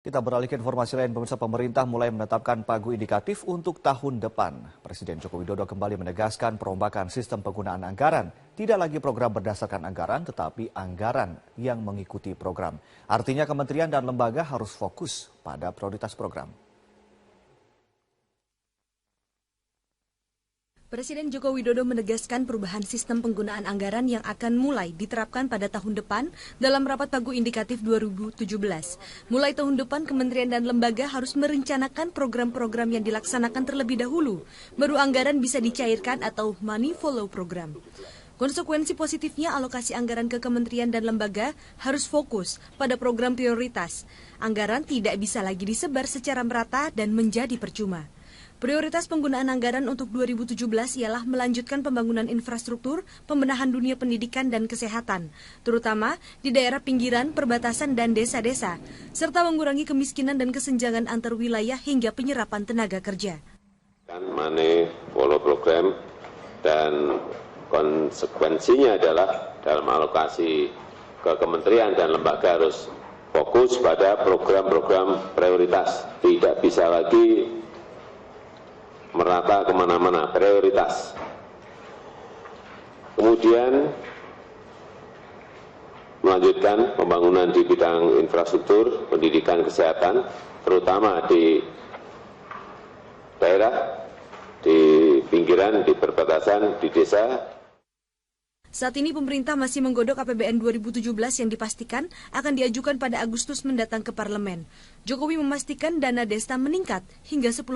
Kita beralih ke informasi lain, pemirsa. Pemerintah mulai menetapkan pagu indikatif untuk tahun depan. Presiden Joko Widodo kembali menegaskan perombakan sistem penggunaan anggaran. Tidak lagi program berdasarkan anggaran, tetapi anggaran yang mengikuti program. Artinya kementerian dan lembaga harus fokus pada prioritas program. Presiden Joko Widodo menegaskan perubahan sistem penggunaan anggaran yang akan mulai diterapkan pada tahun depan dalam rapat pagu indikatif 2017. Mulai tahun depan, kementerian dan lembaga harus merencanakan program-program yang dilaksanakan terlebih dahulu, baru anggaran bisa dicairkan atau money follow program. Konsekuensi positifnya, alokasi anggaran ke kementerian dan lembaga harus fokus pada program prioritas. Anggaran tidak bisa lagi disebar secara merata dan menjadi percuma. Prioritas penggunaan anggaran untuk 2017 ialah melanjutkan pembangunan infrastruktur, pembenahan dunia pendidikan dan kesehatan, terutama di daerah pinggiran, perbatasan, dan desa-desa, serta mengurangi kemiskinan dan kesenjangan antar wilayah hingga penyerapan tenaga kerja. Money follow program, dan konsekuensinya adalah dalam alokasi ke kementerian dan lembaga harus fokus pada program-program prioritas. Tidak bisa lagi merata kemana-mana, prioritas. Kemudian melanjutkan pembangunan di bidang infrastruktur, pendidikan, kesehatan, terutama di daerah, di pinggiran, di perbatasan, di desa. Saat ini pemerintah masih menggodok APBN 2017 yang dipastikan akan diajukan pada Agustus mendatang ke parlemen. Jokowi memastikan dana desa meningkat hingga 10%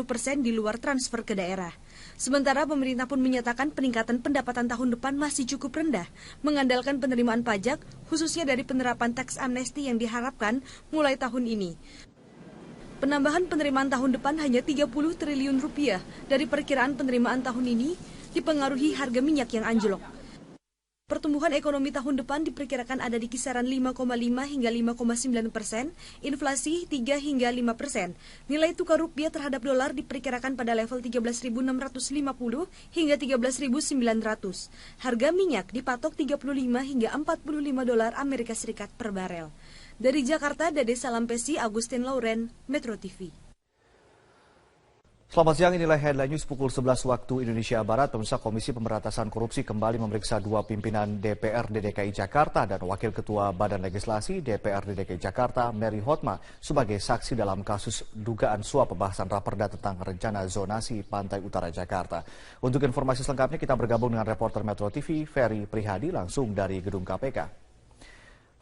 di luar transfer ke daerah. Sementara pemerintah pun menyatakan peningkatan pendapatan tahun depan masih cukup rendah, mengandalkan penerimaan pajak, khususnya dari penerapan tax amnesty yang diharapkan mulai tahun ini. Penambahan penerimaan tahun depan hanya 30 triliun rupiah dari perkiraan penerimaan tahun ini dipengaruhi harga minyak yang anjlok. Pertumbuhan ekonomi tahun depan diperkirakan ada di kisaran 5,5 hingga 5,9%, inflasi 3 hingga 5%. Nilai tukar rupiah terhadap dolar diperkirakan pada level 13.650 hingga 13.900. Harga minyak dipatok 35 hingga 45 dolar Amerika Serikat per barel. Dari Jakarta, Dede Salampesi, Agustin Lauren, Metro TV. Selamat siang, inilah Headline News pukul 11 waktu Indonesia Barat. Pemirsa, Komisi Pemberantasan Korupsi kembali memeriksa dua pimpinan DPRD DKI Jakarta dan Wakil Ketua Badan Legislasi DPRD DKI Jakarta, Mary Hotma, sebagai saksi dalam kasus dugaan suap pembahasan Raperda tentang rencana zonasi Pantai Utara Jakarta. Untuk informasi selengkapnya kita bergabung dengan reporter Metro TV, Ferry Prihadi, langsung dari gedung KPK.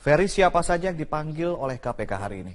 Ferry, siapa saja yang dipanggil oleh KPK hari ini?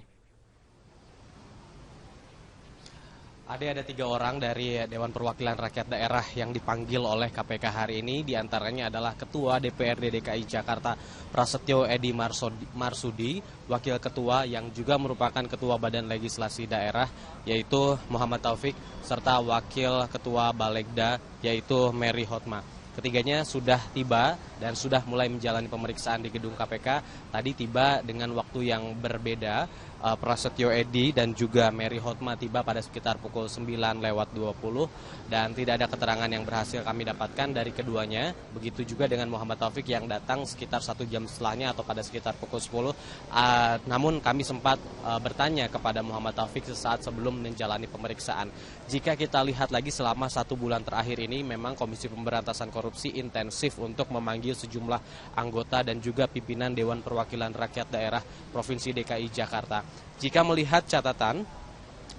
Ada 3 orang dari Dewan Perwakilan Rakyat Daerah yang dipanggil oleh KPK hari ini. Di antaranya adalah Ketua DPRD DKI Jakarta Prasetyo Edy Marsudi, Wakil Ketua yang juga merupakan Ketua Badan Legislasi Daerah yaitu Muhammad Taufik, serta Wakil Ketua Balegda yaitu Mary Hotma. Ketiganya sudah tiba dan sudah mulai menjalani pemeriksaan di gedung KPK. Tadi tiba dengan waktu yang berbeda. Prasetyo Edy dan juga Mary Hotma tiba pada sekitar pukul 9:20 dan tidak ada keterangan yang berhasil kami dapatkan dari keduanya. Begitu juga dengan Muhammad Taufik yang datang sekitar 1 jam setelahnya atau pada sekitar pukul 10. Namun kami sempat bertanya kepada Muhammad Taufik sesaat sebelum menjalani pemeriksaan. Jika kita lihat lagi selama 1 bulan terakhir ini memang Komisi Pemberantasan Korupsi intensif untuk memanggil sejumlah anggota dan juga pimpinan Dewan Perwakilan Rakyat Daerah Provinsi DKI Jakarta. Jika melihat catatan,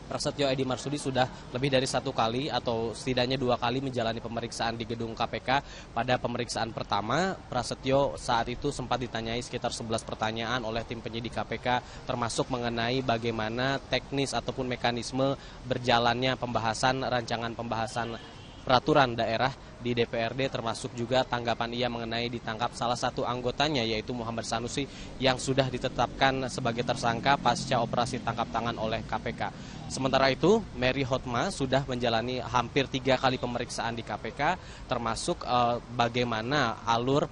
Prasetyo Edy Marsudi sudah lebih dari 1 kali atau setidaknya 2 kali menjalani pemeriksaan di gedung KPK. Pada pemeriksaan pertama, Prasetyo saat itu sempat ditanyai sekitar 11 pertanyaan oleh tim penyidik KPK, termasuk mengenai bagaimana teknis ataupun mekanisme berjalannya pembahasan rancangan pembahasan peraturan daerah di DPRD, termasuk juga tanggapan ia mengenai ditangkap salah satu anggotanya yaitu Muhammad Sanusi yang sudah ditetapkan sebagai tersangka pasca operasi tangkap tangan oleh KPK. Sementara itu, Mary Hotma sudah menjalani hampir 3 kali pemeriksaan di KPK, termasuk bagaimana alur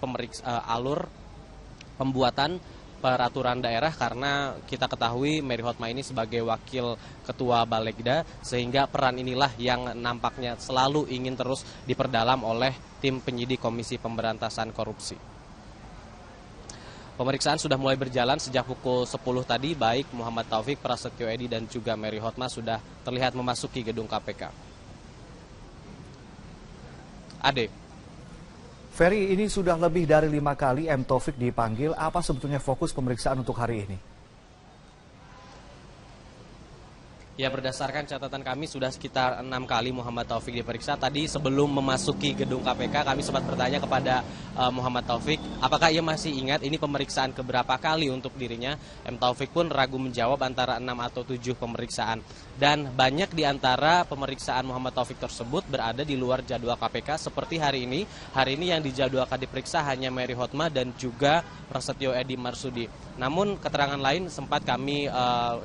pembuatan peraturan daerah, karena kita ketahui Mary Hotma ini sebagai wakil ketua Balegda, sehingga peran inilah yang nampaknya selalu ingin terus diperdalam oleh tim penyidik Komisi Pemberantasan Korupsi. Pemeriksaan sudah mulai berjalan sejak pukul 10 tadi, baik Muhammad Taufik, Prasetyo Edy, dan juga Mary Hotma sudah terlihat memasuki gedung KPK. Ade. Ferry, ini sudah lebih dari 5 kali M. Taufik dipanggil. Apa sebetulnya fokus pemeriksaan untuk hari ini? Ya, berdasarkan catatan kami sudah sekitar 6 kali Muhammad Taufik diperiksa. Tadi sebelum memasuki gedung KPK kami sempat bertanya kepada Muhammad Taufik apakah ia masih ingat ini pemeriksaan keberapa kali untuk dirinya. M. Taufik pun ragu menjawab antara 6 atau 7 pemeriksaan. Dan banyak di antara pemeriksaan Muhammad Taufik tersebut berada di luar jadwal KPK seperti hari ini. Hari ini yang dijadwalkan diperiksa hanya Mary Hotma dan juga Prasetyo Edy Marsudi. Namun keterangan lain sempat kami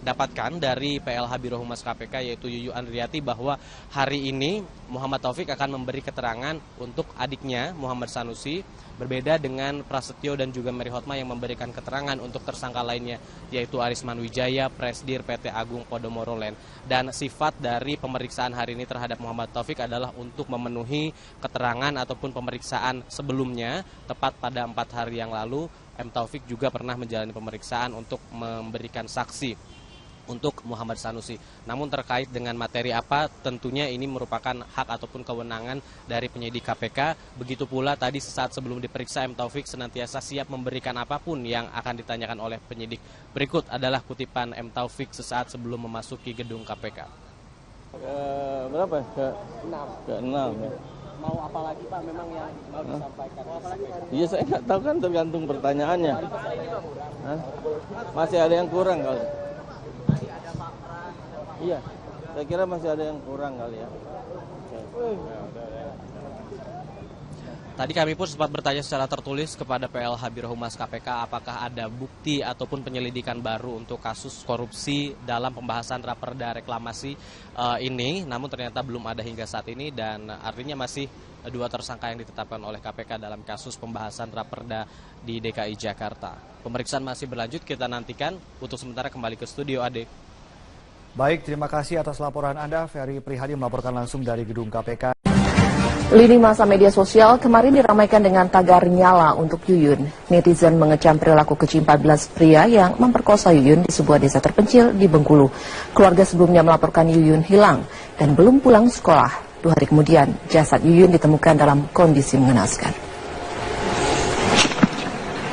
dapatkan dari PLH Biro Humas KPK yaitu Yuyu Andriati bahwa hari ini Muhammad Taufik akan memberi keterangan untuk adiknya Muhammad Sanusi, berbeda dengan Prasetyo dan juga Mary Hotma yang memberikan keterangan untuk tersangka lainnya yaitu Arisman Wijaya, Presdir PT Agung Podomoro Land. Dan sifat dari pemeriksaan hari ini terhadap Muhammad Taufik adalah untuk memenuhi keterangan ataupun pemeriksaan sebelumnya. Tepat pada 4 hari yang lalu M. Taufik juga pernah menjalani pemeriksaan untuk memberikan saksi untuk Muhammad Sanusi. Namun terkait dengan materi apa, tentunya ini merupakan hak ataupun kewenangan dari penyidik KPK. Begitu pula tadi sesaat sebelum diperiksa M. Taufik senantiasa siap memberikan apapun yang akan ditanyakan oleh penyidik. Berikut adalah kutipan M. Taufik sesaat sebelum memasuki gedung KPK. Berapa? Ke-6 ya. Mau apa lagi Pak memang yang mau disampaikan? Iya, saya nggak tahu, kan tergantung pertanyaannya. Masih ada yang kurang kali. Iya, saya kira masih ada yang kurang kali ya. Tadi kami pun sempat bertanya secara tertulis kepada PLH Biro Humas KPK apakah ada bukti ataupun penyelidikan baru untuk kasus korupsi dalam pembahasan raperda reklamasi ini. Namun ternyata belum ada hingga saat ini dan artinya masih 2 tersangka yang ditetapkan oleh KPK dalam kasus pembahasan raperda di DKI Jakarta. Pemeriksaan masih berlanjut, kita nantikan. Untuk sementara kembali ke studio, Ade. Baik, terima kasih atas laporan Anda. Ferry Prihadi melaporkan langsung dari gedung KPK. Lini masa media sosial kemarin diramaikan dengan tagar nyala untuk Yuyun. Netizen mengecam perilaku keji 14 pria yang memperkosa Yuyun di sebuah desa terpencil di Bengkulu. Keluarga sebelumnya melaporkan Yuyun hilang dan belum pulang sekolah. 2 hari kemudian, jasad Yuyun ditemukan dalam kondisi mengenaskan.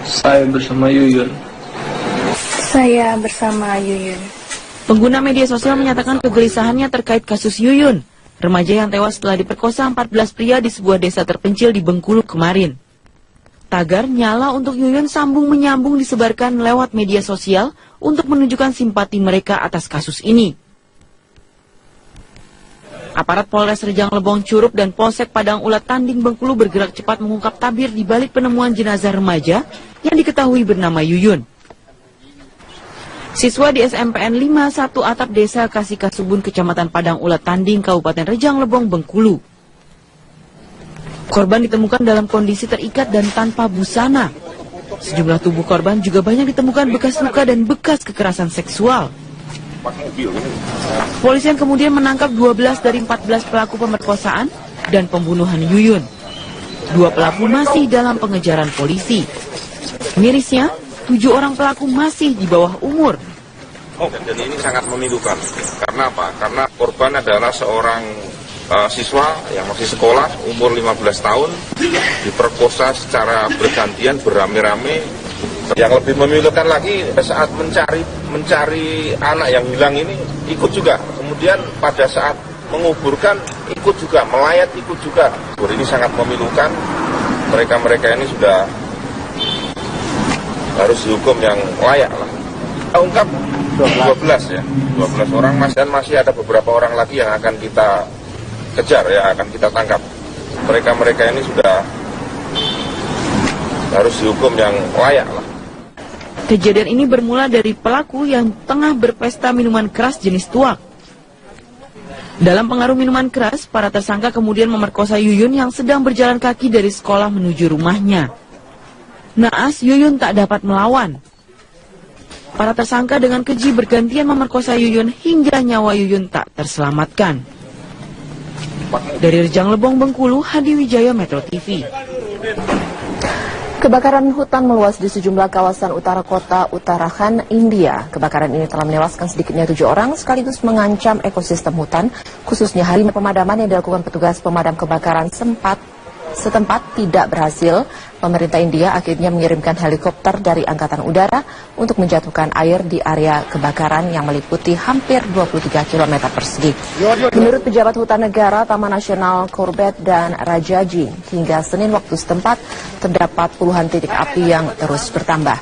Saya bersama Yuyun. Saya bersama Yuyun. Pengguna media sosial menyatakan kegelisahannya terkait kasus Yuyun, remaja yang tewas setelah diperkosa 14 pria di sebuah desa terpencil di Bengkulu kemarin. Tagar nyala untuk Yuyun sambung-menyambung disebarkan lewat media sosial untuk menunjukkan simpati mereka atas kasus ini. Aparat Polres Rejang Lebong Curup dan Polsek Padang Ulat Tanding Bengkulu bergerak cepat mengungkap tabir di balik penemuan jenazah remaja yang diketahui bernama Yuyun. Siswa di SMPN 51 Atap Desa Kasihkasubun, Kecamatan Padang Ulat Tanding, Kabupaten Rejang Lebong, Bengkulu. Korban ditemukan dalam kondisi terikat dan tanpa busana. Sejumlah tubuh korban juga banyak ditemukan bekas luka dan bekas kekerasan seksual. Polisian kemudian menangkap 12 dari 14 pelaku pemerkosaan dan pembunuhan Yuyun. 2 pelaku masih dalam pengejaran polisi. Mirisnya, 7 orang pelaku masih di bawah umur. Dan ini sangat memilukan. Karena apa? Karena korban adalah seorang siswa yang masih sekolah, umur 15 tahun, diperkosa secara bergantian, beramai-ramai. Yang lebih memilukan lagi, saat mencari anak yang hilang ini, ikut juga. Kemudian pada saat menguburkan, ikut juga, melayat ikut juga. Ini sangat memilukan. Mereka-mereka ini sudah harus dihukum yang layak lah. Kita ungkap 12 ya, 12 orang dan masih ada beberapa orang lagi yang akan kita kejar ya, akan kita tangkap. Mereka-mereka ini sudah harus dihukum yang layak lah. Kejadian ini bermula dari pelaku yang tengah berpesta minuman keras jenis tuak. Dalam pengaruh minuman keras, para tersangka kemudian memerkosa Yuyun yang sedang berjalan kaki dari sekolah menuju rumahnya. Naas, Yuyun tak dapat melawan. Para tersangka dengan keji bergantian memerkosa Yuyun hingga nyawa Yuyun tak terselamatkan. Dari Rejang Lebong, Bengkulu, Hadi Wijaya, Metro TV. Kebakaran hutan meluas di sejumlah kawasan utara kota Uttarakhand, India. Kebakaran ini telah menewaskan sedikitnya 7 orang sekaligus mengancam ekosistem hutan, khususnya hari pemadaman yang dilakukan petugas pemadam kebakaran setempat tidak berhasil. Pemerintah India akhirnya mengirimkan helikopter dari Angkatan Udara untuk menjatuhkan air di area kebakaran yang meliputi hampir 23 km persegi. Menurut pejabat hutan negara, Taman Nasional Corbett dan Rajaji, hingga Senin waktu setempat terdapat puluhan titik api yang terus bertambah.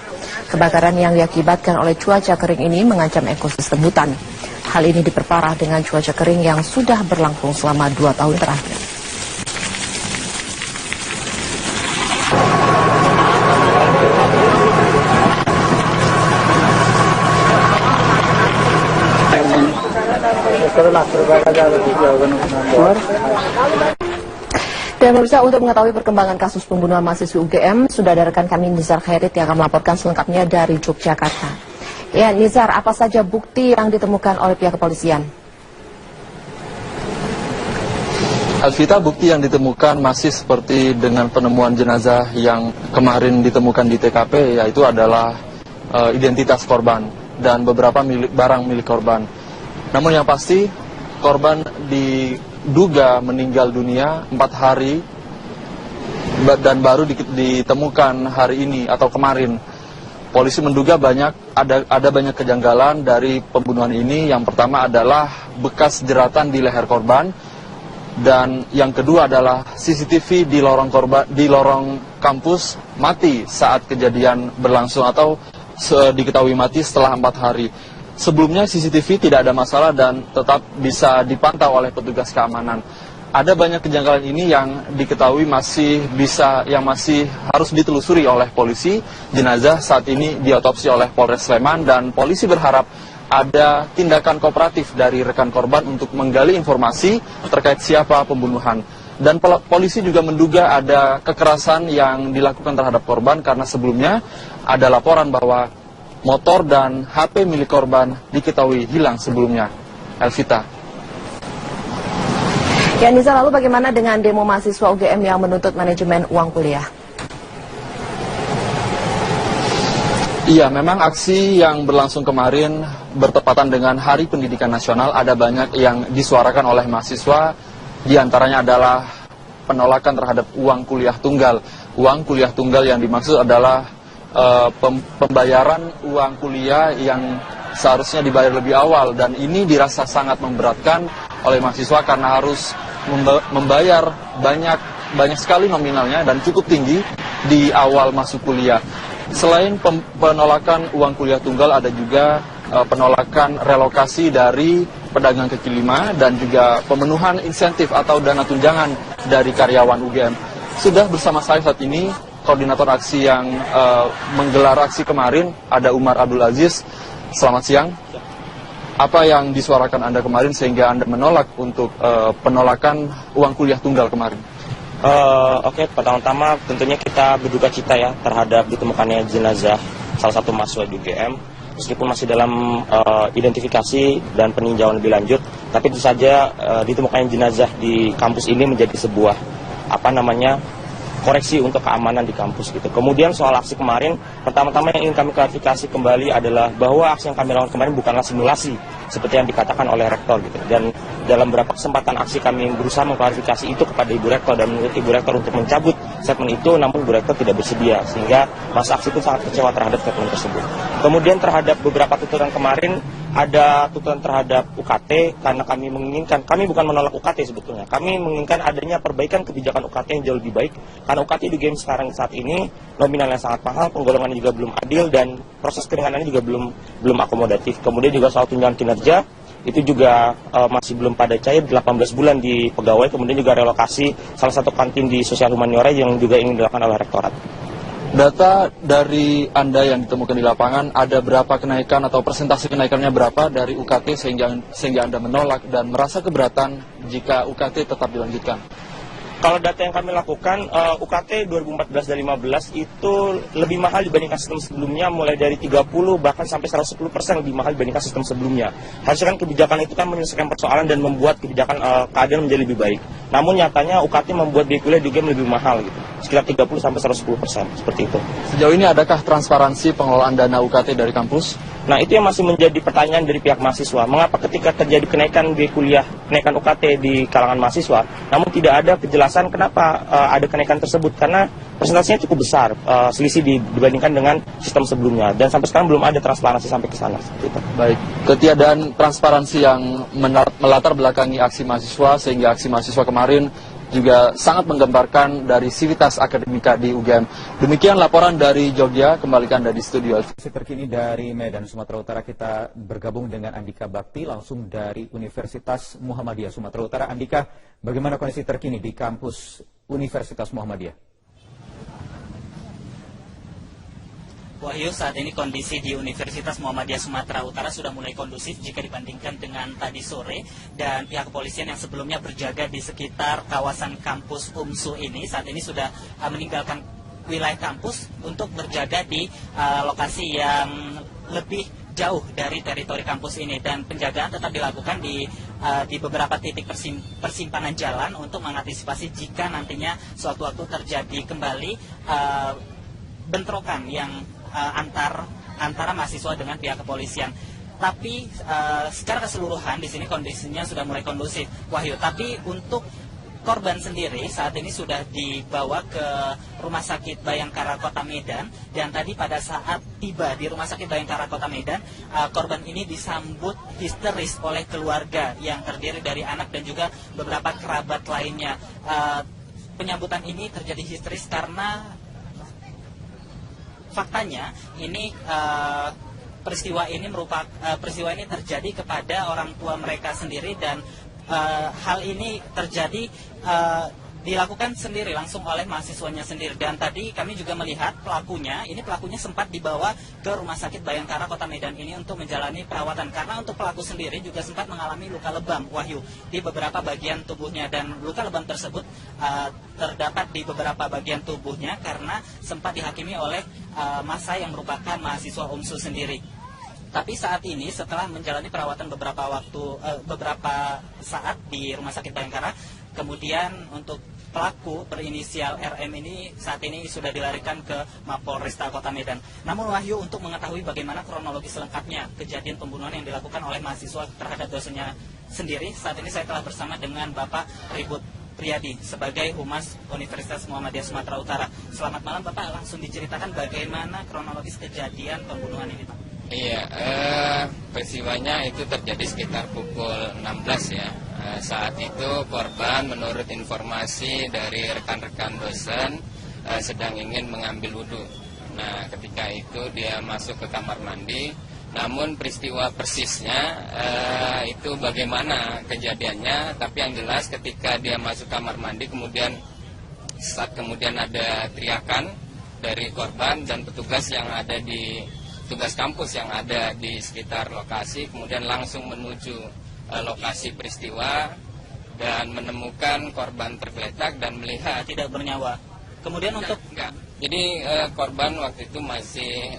Kebakaran yang diakibatkan oleh cuaca kering ini mengancam ekosistem hutan. Hal ini diperparah dengan cuaca kering yang sudah berlangsung selama 2 tahun terakhir. Dan pemirsa, untuk mengetahui perkembangan kasus pembunuhan mahasiswa UGM, sudah ada rekan kami Nizar Khairit yang akan melaporkan selengkapnya dari Yogyakarta. Ya, Nizar, apa saja bukti yang ditemukan oleh pihak kepolisian? Alvita, bukti yang ditemukan masih seperti dengan penemuan jenazah yang kemarin ditemukan di TKP, yaitu adalah identitas korban dan beberapa barang milik korban. Namun yang pasti, korban diduga meninggal dunia 4 hari dan baru ditemukan hari ini atau kemarin. Polisi menduga ada banyak kejanggalan dari pembunuhan ini. Yang pertama adalah bekas jeratan di leher korban, dan yang kedua adalah CCTV di lorong kampus mati saat kejadian berlangsung atau diketahui mati setelah 4 hari. Sebelumnya CCTV tidak ada masalah dan tetap bisa dipantau oleh petugas keamanan. Ada banyak kejanggalan ini yang diketahui masih harus ditelusuri oleh polisi. Jenazah saat ini diotopsi oleh Polres Sleman dan polisi berharap ada tindakan kooperatif dari rekan korban untuk menggali informasi terkait siapa pembunuhan. Dan polisi juga menduga ada kekerasan yang dilakukan terhadap korban karena sebelumnya ada laporan bahwa motor dan HP milik korban diketahui hilang sebelumnya. Elvita. Ya, Nisa, lalu bagaimana dengan demo mahasiswa UGM yang menuntut manajemen uang kuliah? Iya, memang aksi yang berlangsung kemarin bertepatan dengan Hari Pendidikan Nasional. Ada banyak yang disuarakan oleh mahasiswa, diantaranya adalah penolakan terhadap uang kuliah tunggal. Uang kuliah tunggal yang dimaksud adalah pembayaran uang kuliah yang seharusnya dibayar lebih awal, dan ini dirasa sangat memberatkan oleh mahasiswa karena harus membayar banyak sekali nominalnya dan cukup tinggi di awal masuk kuliah. Selain penolakan uang kuliah tunggal, ada juga penolakan relokasi dari pedagang kaki lima dan juga pemenuhan insentif atau dana tunjangan dari karyawan UGM. Sudah bersama saya saat ini koordinator aksi yang menggelar aksi kemarin, ada Umar Abdul Aziz. Selamat siang. Apa yang disuarakan Anda kemarin sehingga Anda menolak untuk penolakan uang kuliah tunggal kemarin? Oke, pertama-tama tentunya kita berduka cita ya terhadap ditemukannya jenazah salah satu mahasiswa di UGM. Meskipun masih dalam identifikasi dan peninjauan lebih lanjut, tapi tentu saja ditemukannya jenazah di kampus ini menjadi sebuah koreksi untuk keamanan di kampus gitu. Kemudian soal aksi kemarin, pertama-tama yang ingin kami klarifikasi kembali adalah bahwa aksi yang kami lakukan kemarin bukanlah simulasi seperti yang dikatakan oleh rektor gitu. Dan dalam beberapa kesempatan aksi kami berusaha mengklarifikasi itu kepada Ibu Rektor dan menurut Ibu Rektor untuk mencabut statement itu, namun Ibu Rektor tidak bersedia sehingga masa aksi itu sangat kecewa terhadap statement tersebut. Kemudian terhadap beberapa tuntutan kemarin, ada tuntutan terhadap UKT karena kami bukan menolak UKT sebetulnya. Kami menginginkan adanya perbaikan kebijakan UKT yang jauh lebih baik karena UKT di game sekarang saat ini nominalnya sangat mahal, penggolongannya juga belum adil dan proses keringanannya juga belum akomodatif. Kemudian juga soal tunjangan kinerja itu juga masih belum pada cair, 18 bulan di pegawai. Kemudian juga relokasi salah satu kantin di Sosial Humaniora yang juga ingin dilakukan oleh rektorat. Data dari Anda yang ditemukan di lapangan, ada berapa kenaikan atau persentase kenaikannya berapa dari UKT sehingga Anda menolak dan merasa keberatan jika UKT tetap dilanjutkan? Kalau data yang kami lakukan, UKT 2014 dan 2015 itu lebih mahal dibandingkan sistem sebelumnya, mulai dari 30 bahkan sampai 110% lebih mahal dibandingkan sistem sebelumnya. Harusnya kan kebijakan itu kan menyelesaikan persoalan dan membuat kebijakan keadaan menjadi lebih baik. Namun nyatanya UKT membuat biaya kuliah di UGM lebih mahal gitu, sekitar 30-110%, seperti itu. Sejauh ini adakah transparansi pengelolaan dana UKT dari kampus? Nah, itu yang masih menjadi pertanyaan dari pihak mahasiswa. Mengapa ketika terjadi kenaikan biaya kuliah, kenaikan UKT di kalangan mahasiswa, namun tidak ada kejelasan kenapa ada kenaikan tersebut? Karena presentasinya cukup besar, selisih dibandingkan dengan sistem sebelumnya. Dan sampai sekarang belum ada transparansi sampai ke sana. Seperti itu. Baik, ketiadaan transparansi yang melatar belakangi aksi mahasiswa, sehingga aksi mahasiswa kemarin juga sangat menggambarkan dari sivitas akademika di UGM. Demikian laporan dari Jogja, kembalikan dari studio. Informasi terkini dari Medan, Sumatera Utara, kita bergabung dengan Andika Bakti langsung dari Universitas Muhammadiyah Sumatera Utara. Andika, bagaimana kondisi terkini di kampus Universitas Muhammadiyah? Wahyu, saat ini kondisi di Universitas Muhammadiyah Sumatera Utara sudah mulai kondusif jika dibandingkan dengan tadi sore, dan pihak kepolisian yang sebelumnya berjaga di sekitar kawasan kampus UMSU ini saat ini sudah meninggalkan wilayah kampus untuk berjaga di lokasi yang lebih jauh dari teritori kampus ini, dan penjagaan tetap dilakukan di beberapa titik persimpangan jalan untuk mengantisipasi jika nantinya suatu waktu terjadi kembali bentrokan yang antara mahasiswa dengan pihak kepolisian. Tapi secara keseluruhan di sini kondisinya sudah mulai kondusif, Wahyu. Tapi untuk korban sendiri saat ini sudah dibawa ke Rumah Sakit Bayangkara Kota Medan, dan tadi pada saat tiba di Rumah Sakit Bayangkara Kota Medan, korban ini disambut histeris oleh keluarga yang terdiri dari anak dan juga beberapa kerabat lainnya. Penyambutan ini terjadi histeris karena faktanya ini peristiwa ini terjadi kepada orang tua mereka sendiri, dan hal ini terjadi dilakukan sendiri langsung oleh mahasiswanya sendiri. Dan tadi kami juga melihat pelakunya sempat dibawa ke Rumah Sakit Bayangkara Kota Medan ini untuk menjalani perawatan, karena untuk pelaku sendiri juga sempat mengalami luka lebam, Wahyu, di beberapa bagian tubuhnya, dan luka lebam tersebut terdapat di beberapa bagian tubuhnya karena sempat dihakimi oleh massa yang merupakan mahasiswa UMSU sendiri. Tapi saat ini setelah menjalani perawatan beberapa saat di Rumah Sakit Bayangkara, kemudian untuk pelaku berinisial RM ini saat ini sudah dilarikan ke Mapolresta Kota Medan. Namun Wahyu, untuk mengetahui bagaimana kronologi selengkapnya kejadian pembunuhan yang dilakukan oleh mahasiswa terhadap dosennya sendiri, saat ini saya telah bersama dengan Bapak Ribut Priyadi sebagai Humas Universitas Muhammadiyah Sumatera Utara. Selamat malam Bapak, langsung diceritakan bagaimana kronologis kejadian pembunuhan ini, Pak. Iya, peristiwanya itu terjadi sekitar pukul 16 ya. Saat itu korban menurut informasi dari rekan-rekan dosen sedang ingin mengambil wudhu. Nah, ketika itu dia masuk ke kamar mandi. Namun peristiwa persisnya itu bagaimana kejadiannya, tapi yang jelas ketika dia masuk kamar mandi kemudian ada teriakan dari korban dan petugas kampus yang ada di sekitar lokasi, kemudian langsung menuju lokasi peristiwa dan menemukan korban tergeletak dan melihat tidak bernyawa. Kemudian enggak. Jadi korban waktu itu masih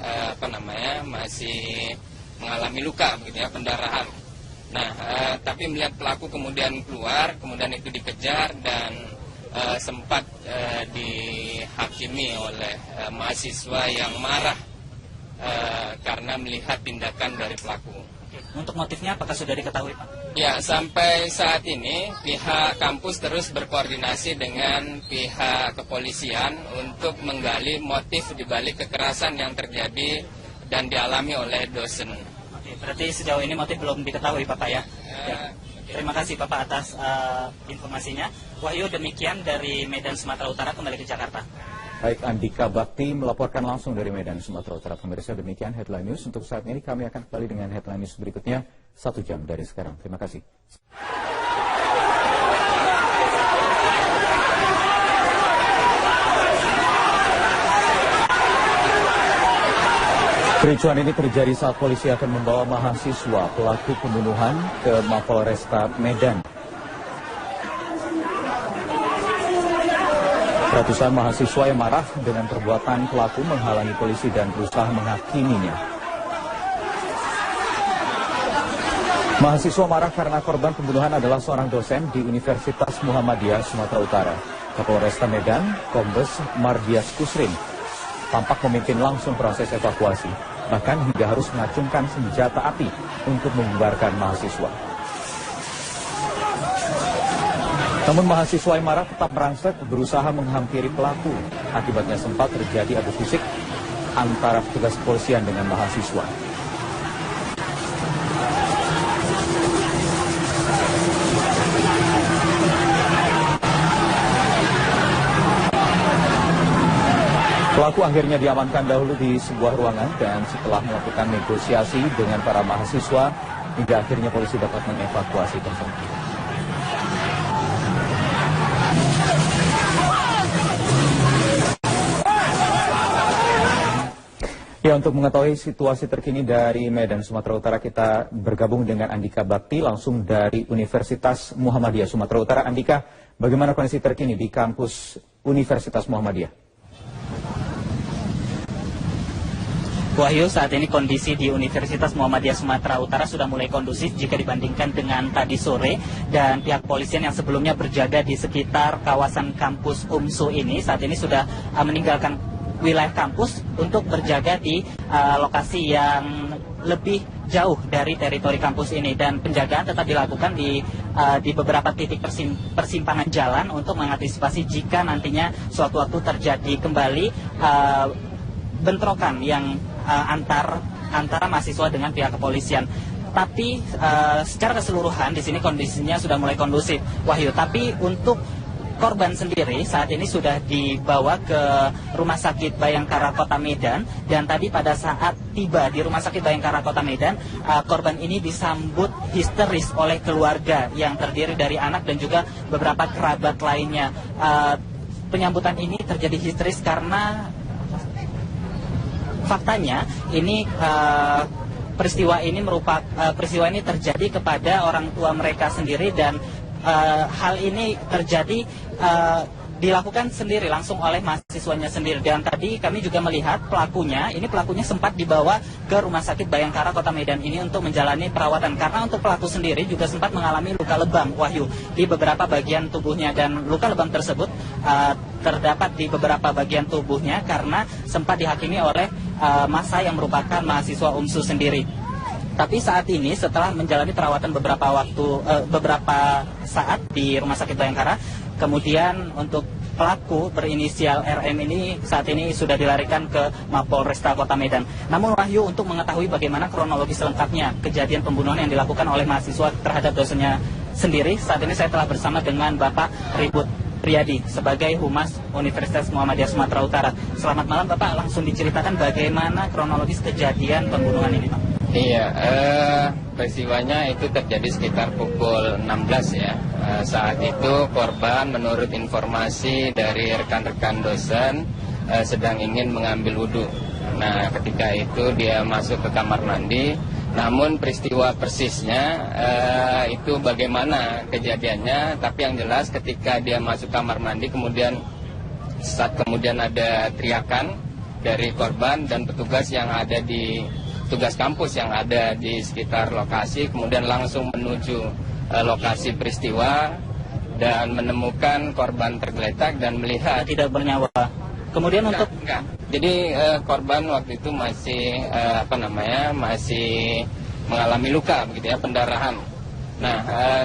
masih mengalami luka begitu ya, pendarahan. Nah, tapi melihat pelaku kemudian keluar, kemudian itu dikejar dan sempat dihakimi oleh mahasiswa yang marah karena melihat tindakan dari pelaku. Untuk motifnya apakah sudah diketahui, Pak? Ya, sampai saat ini pihak kampus terus berkoordinasi dengan pihak kepolisian untuk menggali motif dibalik kekerasan yang terjadi dan dialami oleh dosen. Oke, berarti sejauh ini motif belum diketahui, Bapak ya? Ya. Terima kasih Bapak atas informasinya. Wahyu, demikian dari Medan, Sumatera Utara, kembali ke Jakarta. Baik, Andika Bakti melaporkan langsung dari Medan, Sumatera Utara. Pemirsa, demikian headline news untuk saat ini. Kami akan kembali dengan headline news berikutnya 1 jam dari sekarang. Terima kasih. Kericuan ini terjadi saat polisi akan membawa mahasiswa pelaku pembunuhan ke Mapolresta Medan. Ratusan mahasiswa yang marah dengan perbuatan pelaku menghalangi polisi dan berusaha menghakiminya. Mahasiswa marah karena korban pembunuhan adalah seorang dosen di Universitas Muhammadiyah Sumatera Utara. Kapolresta Medan, Kombes Mardias Kusrin, tampak memimpin langsung proses evakuasi, bahkan hingga harus mengacungkan senjata api untuk membubarkan mahasiswa. Namun mahasiswa yang marah tetap merangsek berusaha menghampiri pelaku. Akibatnya sempat terjadi adu fisik antara petugas kepolisian dengan mahasiswa. Pelaku akhirnya diamankan dahulu di sebuah ruangan dan setelah melakukan negosiasi dengan para mahasiswa, hingga akhirnya polisi dapat mengevakuasi tersangka. Ya, untuk mengetahui situasi terkini dari Medan, Sumatera Utara, kita bergabung dengan Andika Bakti langsung dari Universitas Muhammadiyah Sumatera Utara. Andika, bagaimana kondisi terkini di kampus Universitas Muhammadiyah? Wahyu, saat ini kondisi di Universitas Muhammadiyah Sumatera Utara sudah mulai kondusif jika dibandingkan dengan tadi sore, dan pihak polisian yang sebelumnya berjaga di sekitar kawasan kampus UMSU ini saat ini sudah meninggalkan wilayah kampus untuk berjaga di lokasi yang lebih jauh dari teritori kampus ini, dan penjagaan tetap dilakukan di beberapa titik persimpangan jalan untuk mengantisipasi jika nantinya suatu waktu terjadi kembali bentrokan yang antara mahasiswa dengan pihak kepolisian. Tapi secara keseluruhan di sini kondisinya sudah mulai kondusif, Wahyu. Tapi untuk korban sendiri saat ini sudah dibawa ke Rumah Sakit Bayangkara Kota Medan, dan tadi pada saat tiba di Rumah Sakit Bayangkara Kota Medan, korban ini disambut histeris oleh keluarga yang terdiri dari anak dan juga beberapa kerabat lainnya. Penyambutan ini terjadi histeris karena faktanya ini peristiwa ini terjadi kepada orang tua mereka sendiri, dan hal ini terjadi dilakukan sendiri langsung oleh mahasiswanya sendiri. Dan tadi kami juga melihat pelakunya sempat dibawa ke Rumah Sakit Bayangkara Kota Medan ini untuk menjalani perawatan, karena untuk pelaku sendiri juga sempat mengalami luka lebam, Wahyu, di beberapa bagian tubuhnya, dan luka lebam tersebut terdapat di beberapa bagian tubuhnya karena sempat dihakimi oleh massa yang merupakan mahasiswa UMSU sendiri. Tapi saat ini setelah menjalani perawatan beberapa saat di Rumah Sakit Bayangkara, kemudian untuk pelaku berinisial RM ini saat ini sudah dilarikan ke Mapolresta Kota Medan. Namun Wahyu, untuk mengetahui bagaimana kronologi selengkapnya kejadian pembunuhan yang dilakukan oleh mahasiswa terhadap dosennya sendiri, saat ini saya telah bersama dengan Bapak Ribut Priyadi sebagai Humas Universitas Muhammadiyah Sumatera Utara. Selamat malam Bapak, langsung diceritakan bagaimana kronologis kejadian pembunuhan ini, Pak. Iya, peristiwanya itu terjadi sekitar pukul 16 ya. Saat itu korban menurut informasi dari rekan-rekan dosen sedang ingin mengambil wudhu. Nah, ketika itu dia masuk ke kamar mandi. Namun peristiwa persisnya itu bagaimana kejadiannya, tapi yang jelas ketika dia masuk kamar mandi kemudian ada teriakan dari korban dan petugas kampus yang ada di sekitar lokasi, kemudian langsung menuju lokasi peristiwa dan menemukan korban tergeletak dan melihat tidak bernyawa. Kemudian enggak. Jadi korban waktu itu masih masih mengalami luka begitu ya, pendarahan. Nah,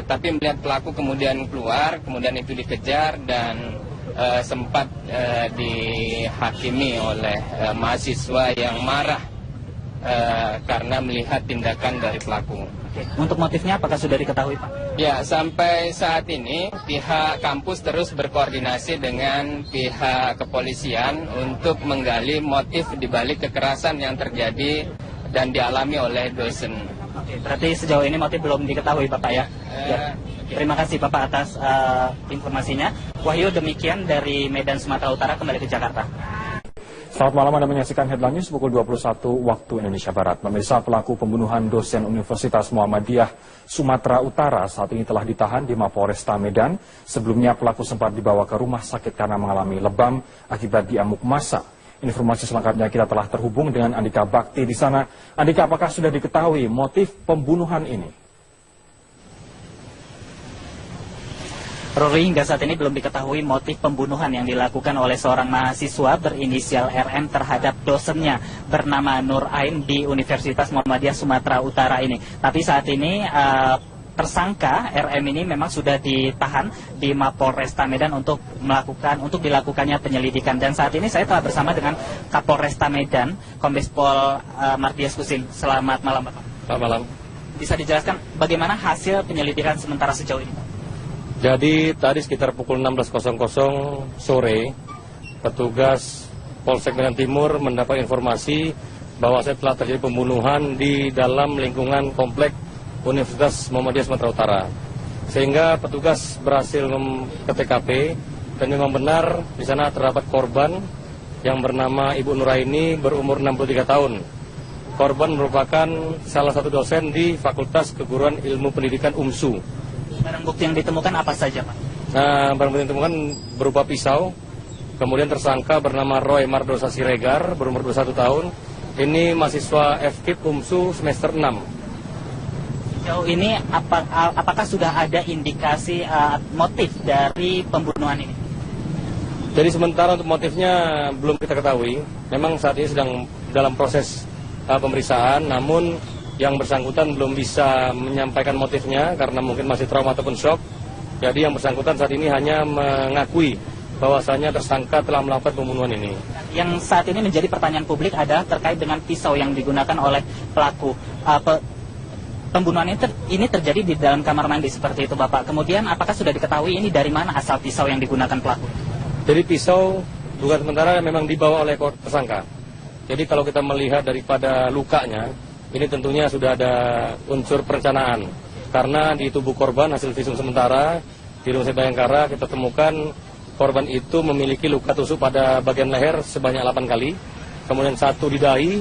tapi melihat pelaku kemudian keluar, kemudian itu dikejar dan sempat dihakimi oleh mahasiswa yang marah karena melihat tindakan dari pelaku. Untuk motifnya apakah sudah diketahui, Pak? Ya, sampai saat ini pihak kampus terus berkoordinasi dengan pihak kepolisian untuk menggali motif dibalik kekerasan yang terjadi dan dialami oleh dosen. Oke, berarti sejauh ini motif belum diketahui, Bapak ya? Ya. Terima kasih Bapak atas informasinya. Wahyu, demikian dari Medan, Sumatera Utara, kembali ke Jakarta. Selamat malam, Anda menyaksikan Headline News pukul 21 waktu Indonesia Barat. Pemirsa, pelaku pembunuhan dosen Universitas Muhammadiyah Sumatera Utara saat ini telah ditahan di Mapolresta Medan. Sebelumnya pelaku sempat dibawa ke rumah sakit karena mengalami lebam akibat diamuk massa. Informasi selengkapnya kita telah terhubung dengan Andika Bakti di sana. Andika, apakah sudah diketahui motif pembunuhan ini? Rory, hingga saat ini belum diketahui motif pembunuhan yang dilakukan oleh seorang mahasiswa berinisial RM terhadap dosennya bernama Nur Ain di Universitas Muhammadiyah Sumatera Utara ini. Tapi saat ini tersangka RM ini memang sudah ditahan di Mapolresta Medan untuk dilakukannya penyelidikan. Dan saat ini saya telah bersama dengan Kapolresta Medan, Kombes Pol Mardias Kusrin. Selamat malam, Bapak. Selamat malam. Bisa dijelaskan bagaimana hasil penyelidikan sementara sejauh ini, Pak? Jadi tadi sekitar pukul 16.00 sore, petugas Polsek Medan Timur mendapat informasi bahwa telah terjadi pembunuhan di dalam lingkungan komplek Universitas Muhammadiyah Sumatera Utara. Sehingga petugas berhasil ke TKP dan memang benar di sana terdapat korban yang bernama Ibu Nuraini berumur 63 tahun. Korban merupakan salah satu dosen di Fakultas Keguruan Ilmu Pendidikan UMSU. Barang bukti yang ditemukan apa saja, Pak? Nah, barang bukti yang ditemukan berupa pisau. Kemudian tersangka bernama Roy Mardosa Siregar, berumur 21 tahun. Ini mahasiswa FKIP UMSU semester 6. Sejauh ini apakah sudah ada indikasi motif dari pembunuhan ini? Jadi sementara untuk motifnya belum kita ketahui. Memang saat ini sedang dalam proses pemeriksaan, namun yang bersangkutan belum bisa menyampaikan motifnya karena mungkin masih trauma ataupun shock. Jadi yang bersangkutan saat ini hanya mengakui bahwasanya tersangka telah melakukan pembunuhan ini. Yang saat ini menjadi pertanyaan publik adalah terkait dengan pisau yang digunakan oleh pelaku. Pembunuhan ini terjadi di dalam kamar mandi seperti itu, Bapak. Kemudian apakah sudah diketahui ini dari mana asal pisau yang digunakan pelaku? Jadi pisau dugaan sementara memang dibawa oleh tersangka. Jadi kalau kita melihat daripada lukanya, ini tentunya sudah ada unsur perencanaan. Karena di tubuh korban hasil visum sementara di Rumah Sakit Bayangkara kita temukan korban itu memiliki luka tusuk pada bagian leher sebanyak 8 kali. Kemudian 1 di dahi,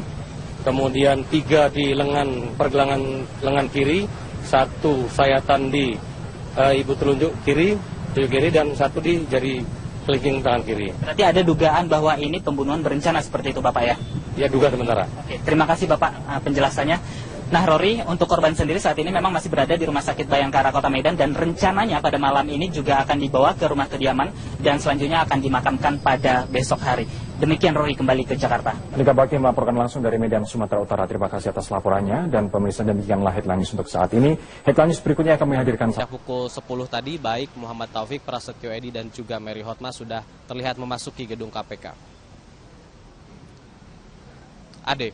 kemudian 3 di pergelangan lengan kiri, 1 sayatan di ibu telunjuk kiri, dan 1 di jari kelingking tangan kiri. Berarti ada dugaan bahwa ini pembunuhan berencana seperti itu, Bapak, ya? Ya, duga sementara. Oke, terima kasih Bapak penjelasannya. Nah, Rory, untuk korban sendiri saat ini memang masih berada di Rumah Sakit Bayangkara Kota Medan dan rencananya pada malam ini juga akan dibawa ke rumah kediaman dan selanjutnya akan dimakamkan pada besok hari. Demikian Rory kembali ke Jakarta. Nika Bakti melaporkan langsung dari Medan, Sumatera Utara. Terima kasih atas laporannya dan pemirsa, demikianlah headline news untuk saat ini. Headline news berikutnya akan menghadirkan pukul 10 tadi, baik Muhammad Taufik, Prasetyo Edy dan juga Mary Hotma sudah terlihat memasuki gedung KPK. Ade.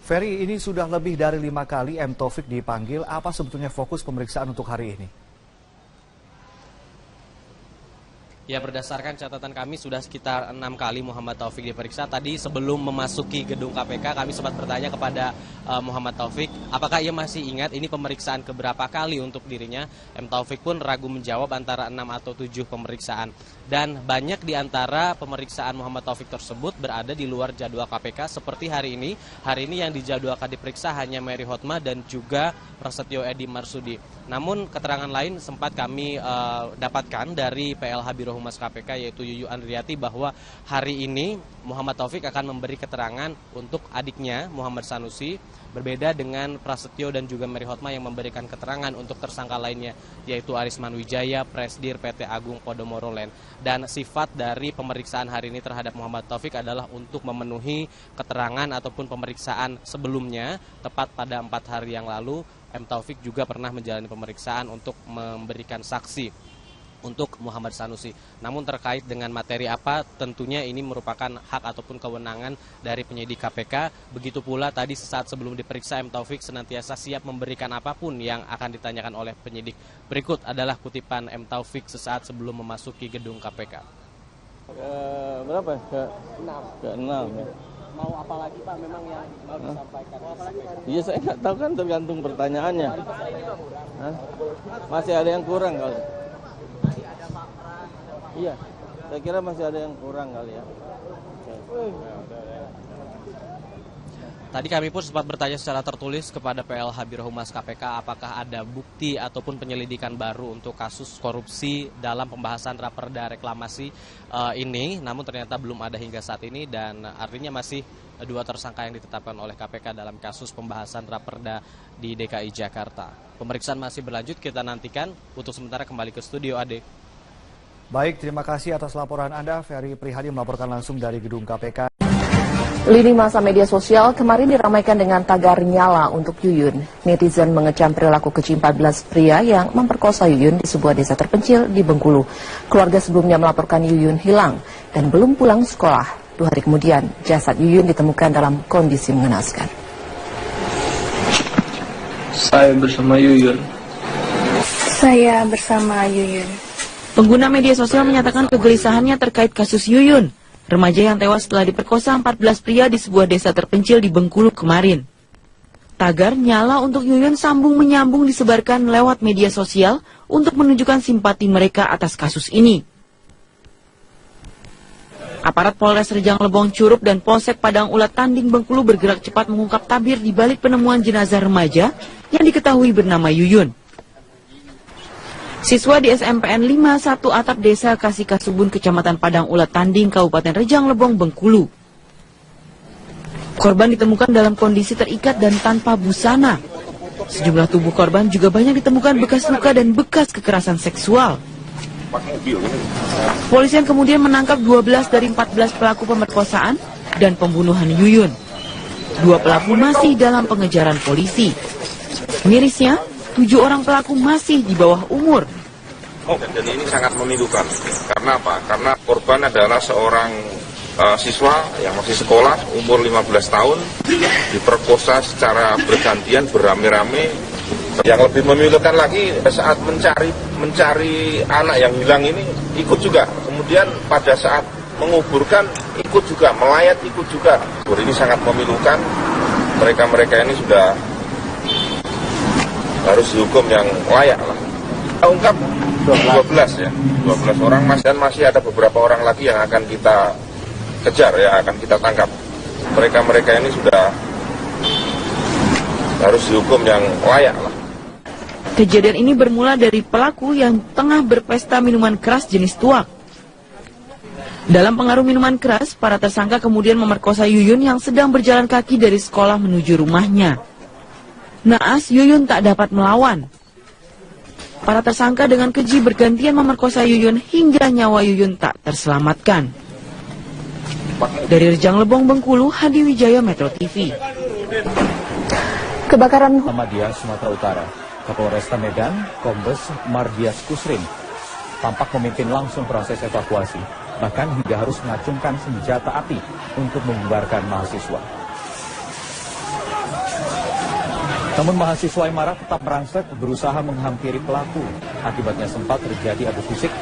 Ferry, ini sudah lebih dari 5 kali M. Taufik dipanggil. Apa sebetulnya fokus pemeriksaan untuk hari ini? Ya, berdasarkan catatan kami sudah sekitar 6 kali Muhammad Taufik diperiksa. Tadi sebelum memasuki gedung KPK kami sempat bertanya kepada Muhammad Taufik apakah ia masih ingat ini pemeriksaan keberapa kali untuk dirinya. M. Taufik pun ragu menjawab antara 6 atau 7 pemeriksaan. Dan banyak di antara pemeriksaan Muhammad Taufik tersebut berada di luar jadwal KPK seperti hari ini. Hari ini yang dijadwalkan diperiksa hanya Mary Hotma dan juga Prasetyo Edy Marsudi. Namun keterangan lain sempat kami dapatkan dari PLH Biro Humas KPK yaitu Yuyu Andriati bahwa hari ini Muhammad Taufik akan memberi keterangan untuk adiknya Muhammad Sanusi, berbeda dengan Prasetyo dan juga Mary Hotma yang memberikan keterangan untuk tersangka lainnya yaitu Arisman Wijaya, Presdir PT Agung Podomoro Land. Dan sifat dari pemeriksaan hari ini terhadap Muhammad Taufik adalah untuk memenuhi keterangan ataupun pemeriksaan sebelumnya. Tepat pada 4 hari yang lalu M. Taufik juga pernah menjalani pemeriksaan untuk memberikan saksi untuk Muhammad Sanusi. Namun terkait dengan materi apa, tentunya ini merupakan hak ataupun kewenangan dari penyidik KPK. Begitu pula tadi sesaat sebelum diperiksa M. Taufik senantiasa siap memberikan apapun yang akan ditanyakan oleh penyidik. Berikut adalah kutipan M. Taufik sesaat sebelum memasuki gedung KPK. Berapa? Ke 6. Mau apa lagi Pak memang yang mau disampaikan? Iya, saya nggak tahu kan, tergantung pertanyaannya. Masih ada yang kurang kali. Iya, saya kira masih ada yang kurang kali ya. Tadi kami pun sempat bertanya secara tertulis kepada PLH Biro Humas KPK apakah ada bukti ataupun penyelidikan baru untuk kasus korupsi dalam pembahasan Raperda reklamasi ini, namun ternyata belum ada hingga saat ini dan artinya masih 2 tersangka yang ditetapkan oleh KPK dalam kasus pembahasan Raperda di DKI Jakarta. Pemeriksaan masih berlanjut, kita nantikan. Untuk sementara kembali ke studio, Ade. Baik, terima kasih atas laporan Anda. Ferry Prihadi melaporkan langsung dari gedung KPK. Lini masa media sosial kemarin diramaikan dengan tagar nyala untuk Yuyun. Netizen mengecam perilaku keji 14 pria yang memperkosa Yuyun di sebuah desa terpencil di Bengkulu. Keluarga sebelumnya melaporkan Yuyun hilang dan belum pulang sekolah. 2 hari kemudian, jasad Yuyun ditemukan dalam kondisi mengenaskan. Saya bersama Yuyun. Saya bersama Yuyun. Pengguna media sosial menyatakan kegelisahannya terkait kasus Yuyun, remaja yang tewas setelah diperkosa 14 pria di sebuah desa terpencil di Bengkulu kemarin. Tagar nyala untuk Yuyun sambung menyambung disebarkan lewat media sosial untuk menunjukkan simpati mereka atas kasus ini. Aparat Polres Rejang Lebong Curup dan Polsek Padang Ulat Tanding Bengkulu bergerak cepat mengungkap tabir di balik penemuan jenazah remaja yang diketahui bernama Yuyun. Siswa di SMPN 51 Atap Desa Kasihkasubun, Kecamatan Padang Ulat Tanding, Kabupaten Rejang Lebong, Bengkulu. Korban ditemukan dalam kondisi terikat dan tanpa busana. Sejumlah tubuh korban juga banyak ditemukan bekas luka dan bekas kekerasan seksual. Polisian kemudian menangkap 12 dari 14 pelaku pemerkosaan dan pembunuhan Yuyun. 2 pelaku masih dalam pengejaran polisi. Mirisnya, 7 orang pelaku masih di bawah umur. Dan ini sangat memilukan. Karena apa? Karena korban adalah seorang siswa yang masih sekolah, umur 15 tahun, diperkosa secara bergantian, berame-rame. Yang lebih memilukan lagi, saat mencari anak yang hilang ini, ikut juga. Kemudian pada saat menguburkan, ikut juga, melayat ikut juga. Ini sangat memilukan. Mereka-mereka ini sudah harus dihukum yang layak lah. Kita ungkap 12 ya, 12 orang dan masih ada beberapa orang lagi yang akan kita kejar ya, akan kita tangkap. Mereka-mereka ini sudah harus dihukum yang layak lah. Kejadian ini bermula dari pelaku yang tengah berpesta minuman keras jenis tuak. Dalam pengaruh minuman keras, para tersangka kemudian memerkosa Yuyun yang sedang berjalan kaki dari sekolah menuju rumahnya. Naas, Yuyun tak dapat melawan. Para tersangka dengan keji bergantian memerkosa Yuyun hingga nyawa Yuyun tak terselamatkan. Dari Rejang Lebong, Bengkulu, Hadi Wijaya, Metro TV. Kebakaran Muhammadiyah, Sumatera Utara. Kapolresta Medan, Kombes Mardias Kusrin, tampak memimpin langsung proses evakuasi, bahkan hingga harus mengacungkan senjata api untuk membubarkan mahasiswa. Namun mahasiswa yang marah tetap merangsek berusaha menghampiri pelaku. Akibatnya sempat terjadi adu fisik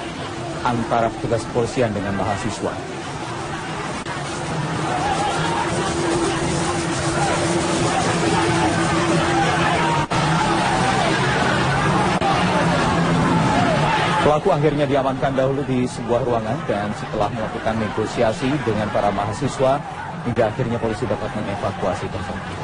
antara petugas kepolisian dengan mahasiswa. Pelaku akhirnya diamankan dahulu di sebuah ruangan dan setelah melakukan negosiasi dengan para mahasiswa, hingga akhirnya polisi dapat mengevakuasi tersangka.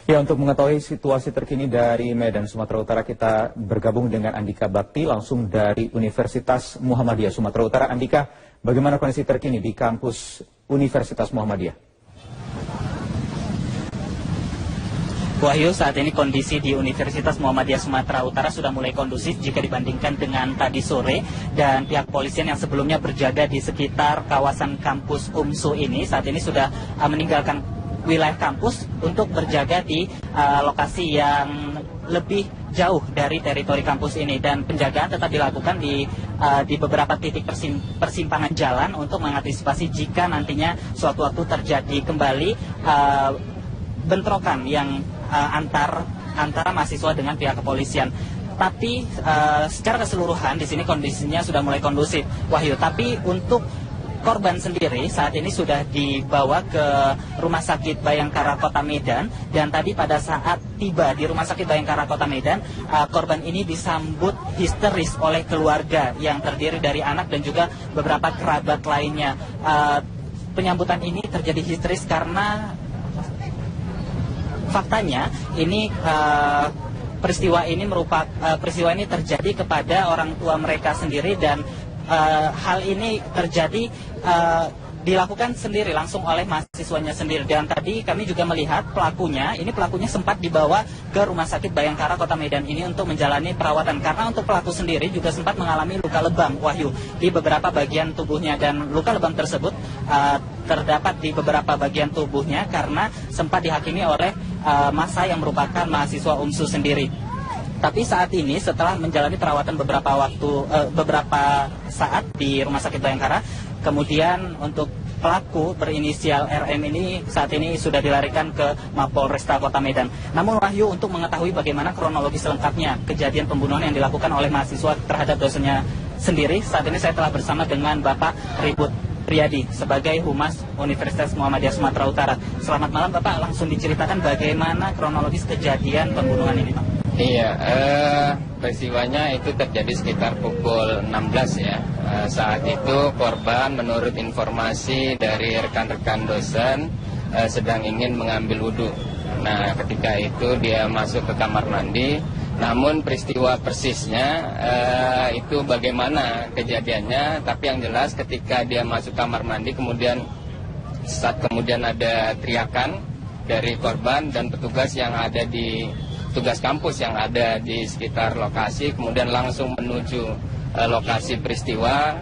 Ya, untuk mengetahui situasi terkini dari Medan, Sumatera Utara, kita bergabung dengan Andika Bakti langsung dari Universitas Muhammadiyah Sumatera Utara. Andika, bagaimana kondisi terkini di kampus Universitas Muhammadiyah? Wahyu, saat ini kondisi di Universitas Muhammadiyah Sumatera Utara sudah mulai kondusif jika dibandingkan dengan tadi sore, dan pihak polisian yang sebelumnya berjaga di sekitar kawasan kampus UMSU ini saat ini sudah meninggalkan wilayah kampus untuk berjaga di lokasi yang lebih jauh dari teritori kampus ini, dan penjagaan tetap dilakukan di beberapa titik persimpangan jalan untuk mengantisipasi jika nantinya suatu waktu terjadi kembali bentrokan yang antara mahasiswa dengan pihak kepolisian. Tapi secara keseluruhan di sini kondisinya sudah mulai kondusif, Wahyu. Tapi untuk korban sendiri saat ini sudah dibawa ke Rumah Sakit Bayangkara Kota Medan, dan tadi pada saat tiba di Rumah Sakit Bayangkara Kota Medan, korban ini disambut histeris oleh keluarga yang terdiri dari anak dan juga beberapa kerabat lainnya. Penyambutan ini terjadi histeris karena faktanya ini peristiwa ini terjadi kepada orang tua mereka sendiri, dan hal ini terjadi dilakukan sendiri langsung oleh mahasiswanya sendiri. Dan tadi kami juga melihat pelakunya sempat dibawa ke Rumah Sakit Bayangkara Kota Medan ini untuk menjalani perawatan, karena untuk pelaku sendiri juga sempat mengalami luka lebam, Wahyu, di beberapa bagian tubuhnya, dan luka lebam tersebut terdapat di beberapa bagian tubuhnya karena sempat dihakimi oleh massa yang merupakan mahasiswa UMSU sendiri. Tapi saat ini setelah menjalani perawatan beberapa saat di Rumah Sakit Bayangkara, kemudian untuk pelaku berinisial RM ini saat ini sudah dilarikan ke Mapolresta Kota Medan. Namun Wahyu, untuk mengetahui bagaimana kronologi selengkapnya kejadian pembunuhan yang dilakukan oleh mahasiswa terhadap dosennya sendiri, saat ini saya telah bersama dengan Bapak Ribut Priyadi sebagai Humas Universitas Muhammadiyah Sumatera Utara. Selamat malam Bapak, langsung diceritakan bagaimana kronologis kejadian pembunuhan ini Pak. Iya, peristiwanya itu terjadi sekitar pukul 16 ya. Saat itu korban menurut informasi dari rekan-rekan dosen sedang ingin mengambil wudhu. Nah, ketika itu dia masuk ke kamar mandi. Namun peristiwa persisnya itu bagaimana kejadiannya, tapi yang jelas ketika dia masuk kamar mandi kemudian ada teriakan dari korban dan petugas kampus yang ada di sekitar lokasi, kemudian langsung menuju lokasi peristiwa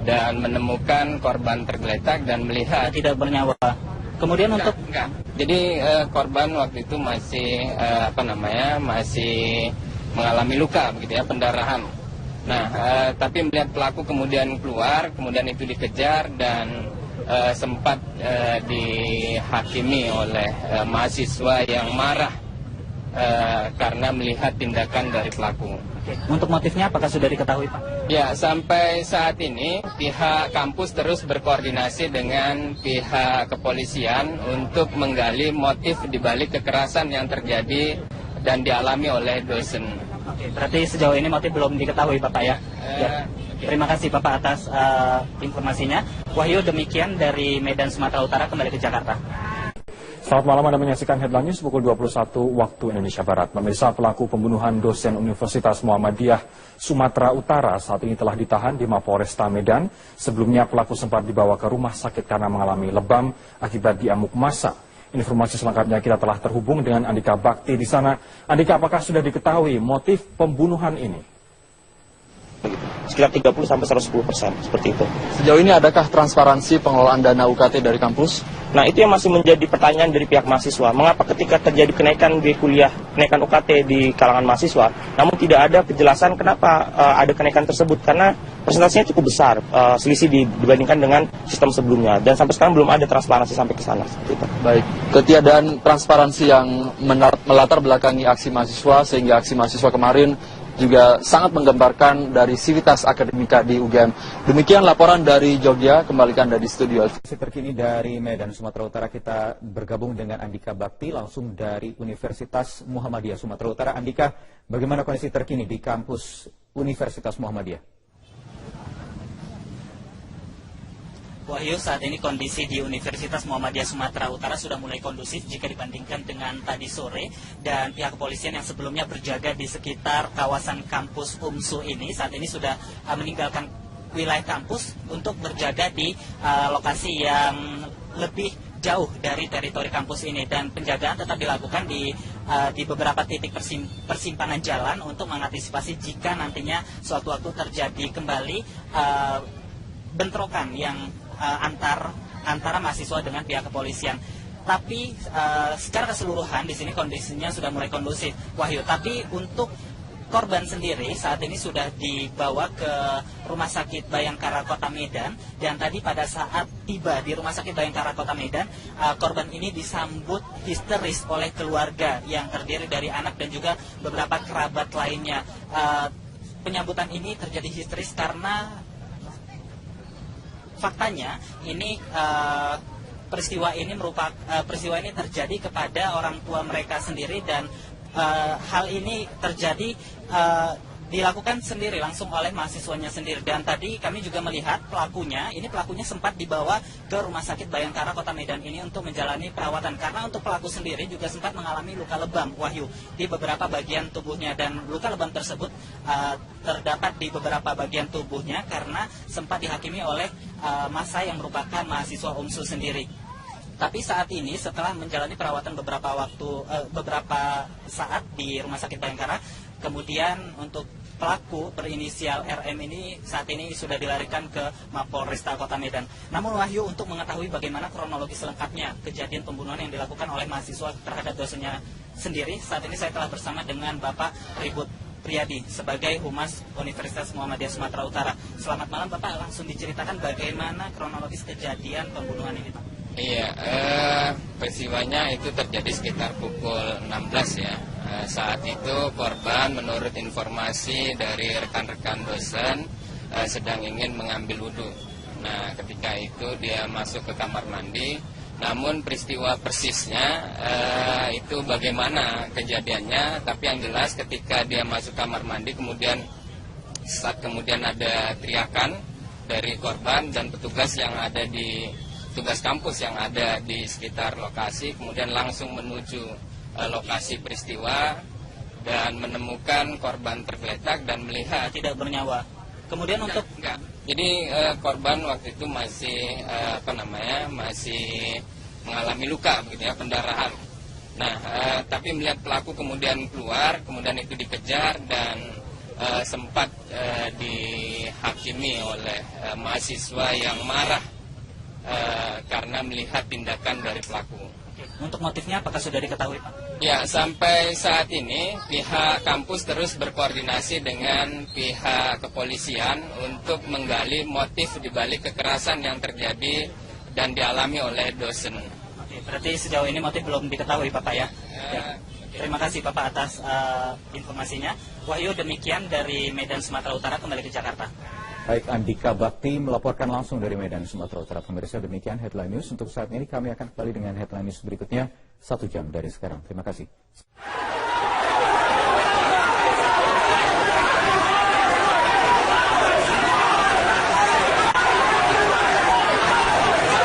dan menemukan korban tergeletak dan melihat tidak bernyawa. Kemudian enggak. Jadi korban waktu itu masih masih mengalami luka begitu ya, pendarahan. Nah, tapi melihat pelaku kemudian keluar, kemudian itu dikejar dan sempat dihakimi oleh mahasiswa yang marah karena melihat tindakan dari pelaku. Untuk motifnya apakah sudah diketahui Pak? Ya, sampai saat ini pihak kampus terus berkoordinasi dengan pihak kepolisian untuk menggali motif dibalik kekerasan yang terjadi dan dialami oleh dosen. Oke, berarti sejauh ini motif belum diketahui Bapak ya? Terima kasih Bapak atas informasinya. Wahyu, demikian dari Medan, Sumatera Utara, kembali ke Jakarta. Selamat malam, Anda menyaksikan Headline News pukul 21 waktu Indonesia Barat. Pemirsa, pelaku pembunuhan dosen Universitas Muhammadiyah Sumatera Utara saat ini telah ditahan di Mapolresta Medan. Sebelumnya pelaku sempat dibawa ke rumah sakit karena mengalami lebam akibat diamuk massa. Informasi selengkapnya kita telah terhubung dengan Andika Bakti di sana. Andika, apakah sudah diketahui motif pembunuhan ini? Sekitar 30-110% seperti itu. Sejauh ini adakah transparansi pengelolaan dana UKT dari kampus? Nah, itu yang masih menjadi pertanyaan dari pihak mahasiswa. Mengapa ketika terjadi kenaikan biaya kuliah, kenaikan UKT di kalangan mahasiswa, namun tidak ada kejelasan kenapa ada kenaikan tersebut? Karena presentasinya cukup besar, selisih dibandingkan dengan sistem sebelumnya. Dan sampai sekarang belum ada transparansi sampai ke sana. Seperti itu. Baik, ketiadaan transparansi yang melatar belakangi aksi mahasiswa, sehingga aksi mahasiswa kemarin juga sangat menggambarkan dari sivitas akademika di UGM. Demikian laporan dari Jogja, kembalikan dari studio. Terkini dari Medan, Sumatera Utara, kita bergabung dengan Andika Bakti langsung dari Universitas Muhammadiyah Sumatera Utara. Andika, bagaimana kondisi terkini di kampus Universitas Muhammadiyah? Wahyu, saat ini kondisi di Universitas Muhammadiyah Sumatera Utara sudah mulai kondusif jika dibandingkan dengan tadi sore, dan pihak kepolisian yang sebelumnya berjaga di sekitar kawasan kampus UMSU ini saat ini sudah meninggalkan wilayah kampus untuk berjaga di lokasi yang lebih jauh dari teritori kampus ini, dan penjagaan tetap dilakukan di beberapa titik persimpangan jalan untuk mengantisipasi jika nantinya suatu waktu terjadi kembali bentrokan yang antara mahasiswa dengan pihak kepolisian. Tapi secara keseluruhan di sini kondisinya sudah mulai kondusif, Wahyu. Tapi untuk korban sendiri saat ini sudah dibawa ke Rumah Sakit Bayangkara Kota Medan, dan tadi pada saat tiba di Rumah Sakit Bayangkara Kota Medan, korban ini disambut histeris oleh keluarga yang terdiri dari anak dan juga beberapa kerabat lainnya. Penyambutan ini terjadi histeris karena faktanya ini peristiwa ini terjadi kepada orang tua mereka sendiri, dan hal ini terjadi dilakukan sendiri langsung oleh mahasiswanya sendiri. Dan tadi kami juga melihat pelakunya sempat dibawa ke Rumah Sakit Bayangkara Kota Medan ini untuk menjalani perawatan, karena untuk pelaku sendiri juga sempat mengalami luka lebam, Wahyu, di beberapa bagian tubuhnya, dan luka lebam tersebut terdapat di beberapa bagian tubuhnya karena sempat dihakimi oleh massa yang merupakan mahasiswa UMSU sendiri. Tapi saat ini setelah menjalani perawatan beberapa saat di Rumah Sakit Bayangkara, kemudian untuk pelaku berinisial RM ini saat ini sudah dilarikan ke Mapolresta Kota Medan. Namun Wahyu, untuk mengetahui bagaimana kronologi selengkapnya kejadian pembunuhan yang dilakukan oleh mahasiswa terhadap dosennya sendiri, saat ini saya telah bersama dengan Bapak Ribut Priyadi sebagai Humas Universitas Muhammadiyah Sumatera Utara. Selamat malam Bapak, langsung diceritakan bagaimana kronologis kejadian pembunuhan ini Pak. Iya, peristiwanya itu terjadi sekitar pukul 16 ya. Saat itu korban menurut informasi dari rekan-rekan dosen sedang ingin mengambil wudhu. Nah, ketika itu dia masuk ke kamar mandi. Namun peristiwa persisnya itu bagaimana kejadiannya, tapi yang jelas ketika dia masuk kamar mandi kemudian ada teriakan dari korban dan petugas kampus yang ada di sekitar lokasi, kemudian langsung menuju lokasi peristiwa dan menemukan korban tergeletak dan melihat tidak bernyawa. Kemudian enggak. Jadi korban waktu itu masih masih mengalami luka begitu ya, pendarahan. Nah, tapi melihat pelaku kemudian keluar, kemudian itu dikejar dan sempat dihakimi oleh mahasiswa yang marah karena melihat tindakan dari pelaku. Untuk motifnya apakah sudah diketahui Pak? Ya, sampai saat ini pihak kampus terus berkoordinasi dengan pihak kepolisian untuk menggali motif dibalik kekerasan yang terjadi dan dialami oleh dosen. Oke, berarti sejauh ini motif belum diketahui Bapak ya? Ya. Terima kasih Bapak atas informasinya. Wahyu, demikian dari Medan, Sumatera Utara, kembali ke Jakarta. Baik, Andika Bakti melaporkan langsung dari Medan, Sumatera Utara. Pemirsa, demikian headline news untuk saat ini. Kami akan kembali dengan headline news berikutnya 1 jam dari sekarang. Terima kasih.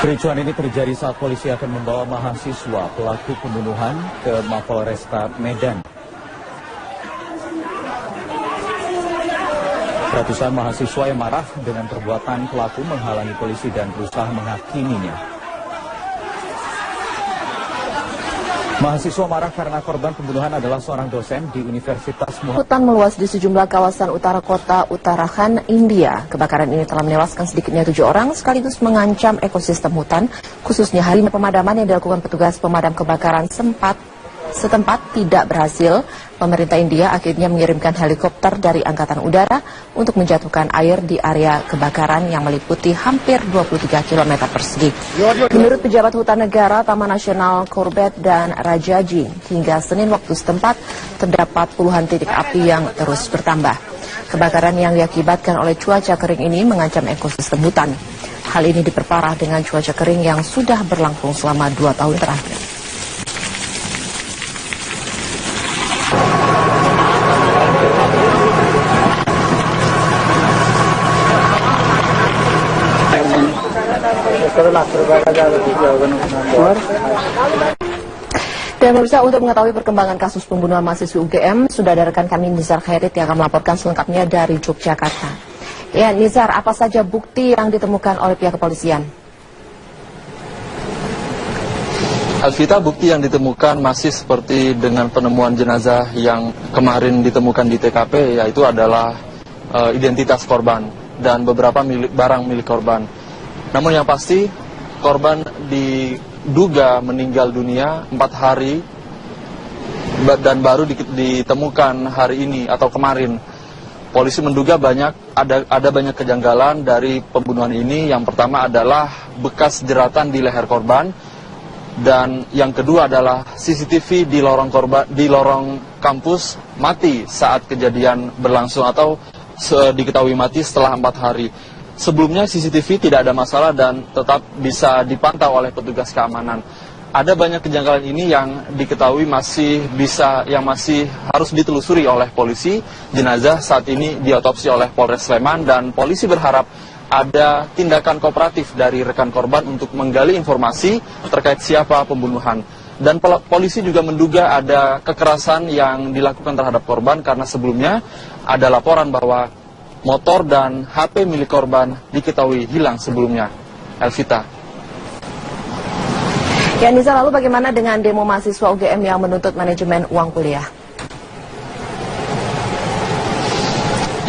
Kericuan ini terjadi saat polisi akan membawa mahasiswa pelaku pembunuhan ke Mapolresta Medan. Ratusan mahasiswa yang marah dengan perbuatan pelaku menghalangi polisi dan berusaha menghakiminya. Mahasiswa marah karena korban pembunuhan adalah seorang dosen di Universitas Muhammadiyah. Hutan meluas di sejumlah kawasan utara kota Uttarakhand, India. Kebakaran ini telah menewaskan sedikitnya 7 orang sekaligus mengancam ekosistem hutan, khususnya harimau. Pemadaman yang dilakukan petugas pemadam kebakaran setempat tidak berhasil. Pemerintah India akhirnya mengirimkan helikopter dari Angkatan Udara untuk menjatuhkan air di area kebakaran yang meliputi hampir 23 km persegi. Menurut pejabat hutan negara, Taman Nasional Corbett dan Rajaji, hingga Senin waktu setempat terdapat puluhan titik api yang terus bertambah. Kebakaran yang diakibatkan oleh cuaca kering ini mengancam ekosistem hutan. Hal ini diperparah dengan cuaca kering yang sudah berlangsung selama 2 tahun terakhir. Dan pemirsa, untuk mengetahui perkembangan kasus pembunuhan mahasiswa UGM, sudah ada rekan kami Nizar Khairit yang akan melaporkan selengkapnya dari Yogyakarta. Ya, Nizar, apa saja bukti yang ditemukan oleh pihak kepolisian? Alvita, bukti yang ditemukan masih seperti dengan penemuan jenazah yang kemarin ditemukan di TKP, yaitu adalah identitas korban dan beberapa barang milik korban. Namun yang pasti, korban diduga meninggal dunia 4 hari dan baru ditemukan hari ini atau kemarin. Polisi menduga ada banyak kejanggalan dari pembunuhan ini. Yang pertama adalah bekas jeratan di leher korban, dan yang kedua adalah CCTV di lorong kampus mati saat kejadian berlangsung atau diketahui mati setelah 4 hari. Sebelumnya CCTV tidak ada masalah dan tetap bisa dipantau oleh petugas keamanan. Ada banyak kejanggalan ini yang diketahui masih harus ditelusuri oleh polisi. Jenazah saat ini diotopsi oleh Polres Sleman dan polisi berharap ada tindakan kooperatif dari rekan korban untuk menggali informasi terkait siapa pembunuhan. Dan polisi juga menduga ada kekerasan yang dilakukan terhadap korban karena sebelumnya ada laporan bahwa motor dan HP milik korban diketahui hilang sebelumnya. Elvita. Ya, Nisa, lalu bagaimana dengan demo mahasiswa UGM yang menuntut manajemen uang kuliah?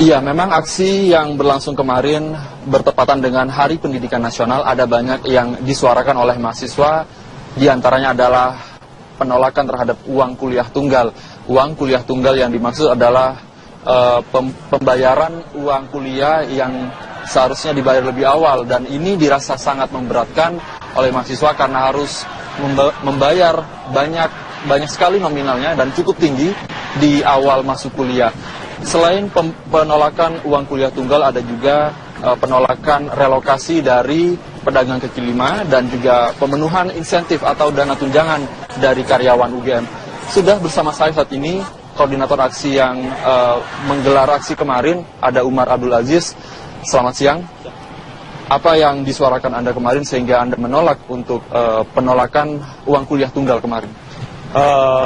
Iya, memang aksi yang berlangsung kemarin bertepatan dengan Hari Pendidikan Nasional. Ada banyak yang disuarakan oleh mahasiswa, diantaranya adalah penolakan terhadap uang kuliah tunggal. Uang kuliah tunggal yang dimaksud adalah pembayaran uang kuliah yang seharusnya dibayar lebih awal, dan ini dirasa sangat memberatkan oleh mahasiswa karena harus membayar banyak sekali nominalnya dan cukup tinggi di awal masuk kuliah. Selain penolakan uang kuliah tunggal, ada juga penolakan relokasi dari pedagang kaki lima dan juga pemenuhan insentif atau dana tunjangan dari karyawan UGM. Sudah bersama saya saat ini koordinator aksi yang menggelar aksi kemarin, ada Umar Abdul Aziz. Selamat siang. Apa yang disuarakan Anda kemarin sehingga Anda menolak untuk penolakan uang kuliah tunggal kemarin?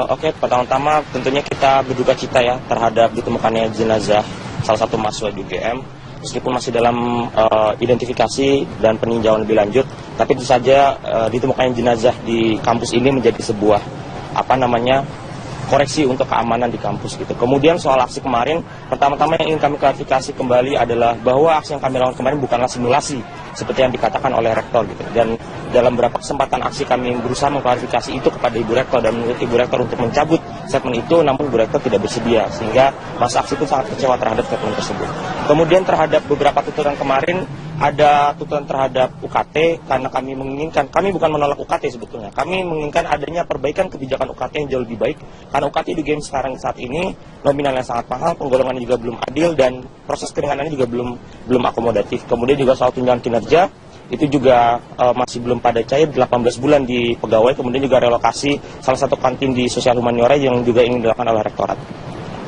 Oke, pertama-tama tentunya kita berduka cita ya terhadap ditemukannya jenazah salah satu mahasiswa di UGM. Meskipun masih dalam identifikasi dan peninjauan lebih lanjut, tapi tentu saja ditemukannya jenazah di kampus ini menjadi sebuah koreksi untuk keamanan di kampus gitu. Kemudian soal aksi kemarin, pertama-tama yang ingin kami klarifikasi kembali adalah bahwa aksi yang kami lakukan kemarin bukanlah simulasi seperti yang dikatakan oleh rektor gitu. Dan dalam beberapa kesempatan aksi kami berusaha mengklarifikasi itu kepada Ibu Rektor dan menurut Ibu Rektor untuk mencabut statement itu, namun Ibu Rektor tidak bersedia sehingga masa aksi itu sangat kecewa terhadap statement tersebut. Kemudian terhadap beberapa tuntutan kemarin, ada tuntutan terhadap UKT karena kami bukan menolak UKT sebetulnya. Kami menginginkan adanya perbaikan kebijakan UKT yang jauh lebih baik karena UKT di game sekarang saat ini nominalnya sangat mahal, penggolongannya juga belum adil dan proses keringanannya juga belum akomodatif. Kemudian juga soal tunjangan kinerja itu juga masih belum pada cair, 18 bulan di pegawai, kemudian juga relokasi salah satu kantin di Sosial Humaniora yang juga ingin dilakukan oleh rektorat.